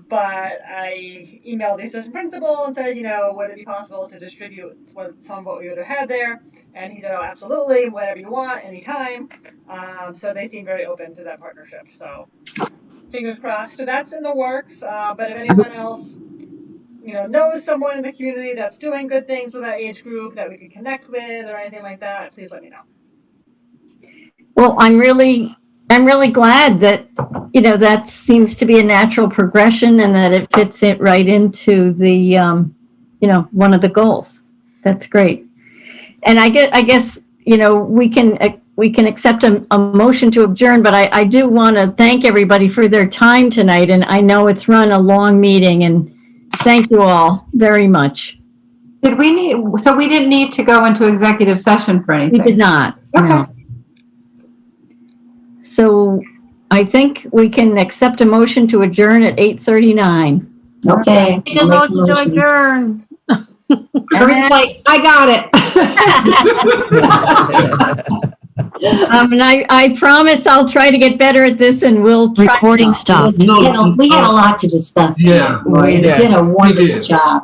But I emailed the assistant principal and said, would it be possible to distribute some of what we would have had there? And he said, oh, absolutely, whatever you want, anytime. So they seem very open to that partnership. So fingers crossed. So that's in the works. But if anyone else, knows someone in the community that's doing good things with that age group that we could connect with or anything like that, please let me know. Well, I'm really glad that, that seems to be a natural progression and that it fits it right into the, one of the goals. That's great. And I guess, we can accept a motion to adjourn, but I do want to thank everybody for their time tonight. And I know it's run a long meeting, and thank you all very much. So we didn't need to go into executive session for anything? We did not. Okay. No. So I think we can accept a motion to adjourn at 8:39. Okay. Make a motion to adjourn. Everybody's like, I got it. And I promise I'll try to get better at this, and we'll try. Recording stopped. We had a lot to discuss. Yeah, tonight. You did a wonderful did. job.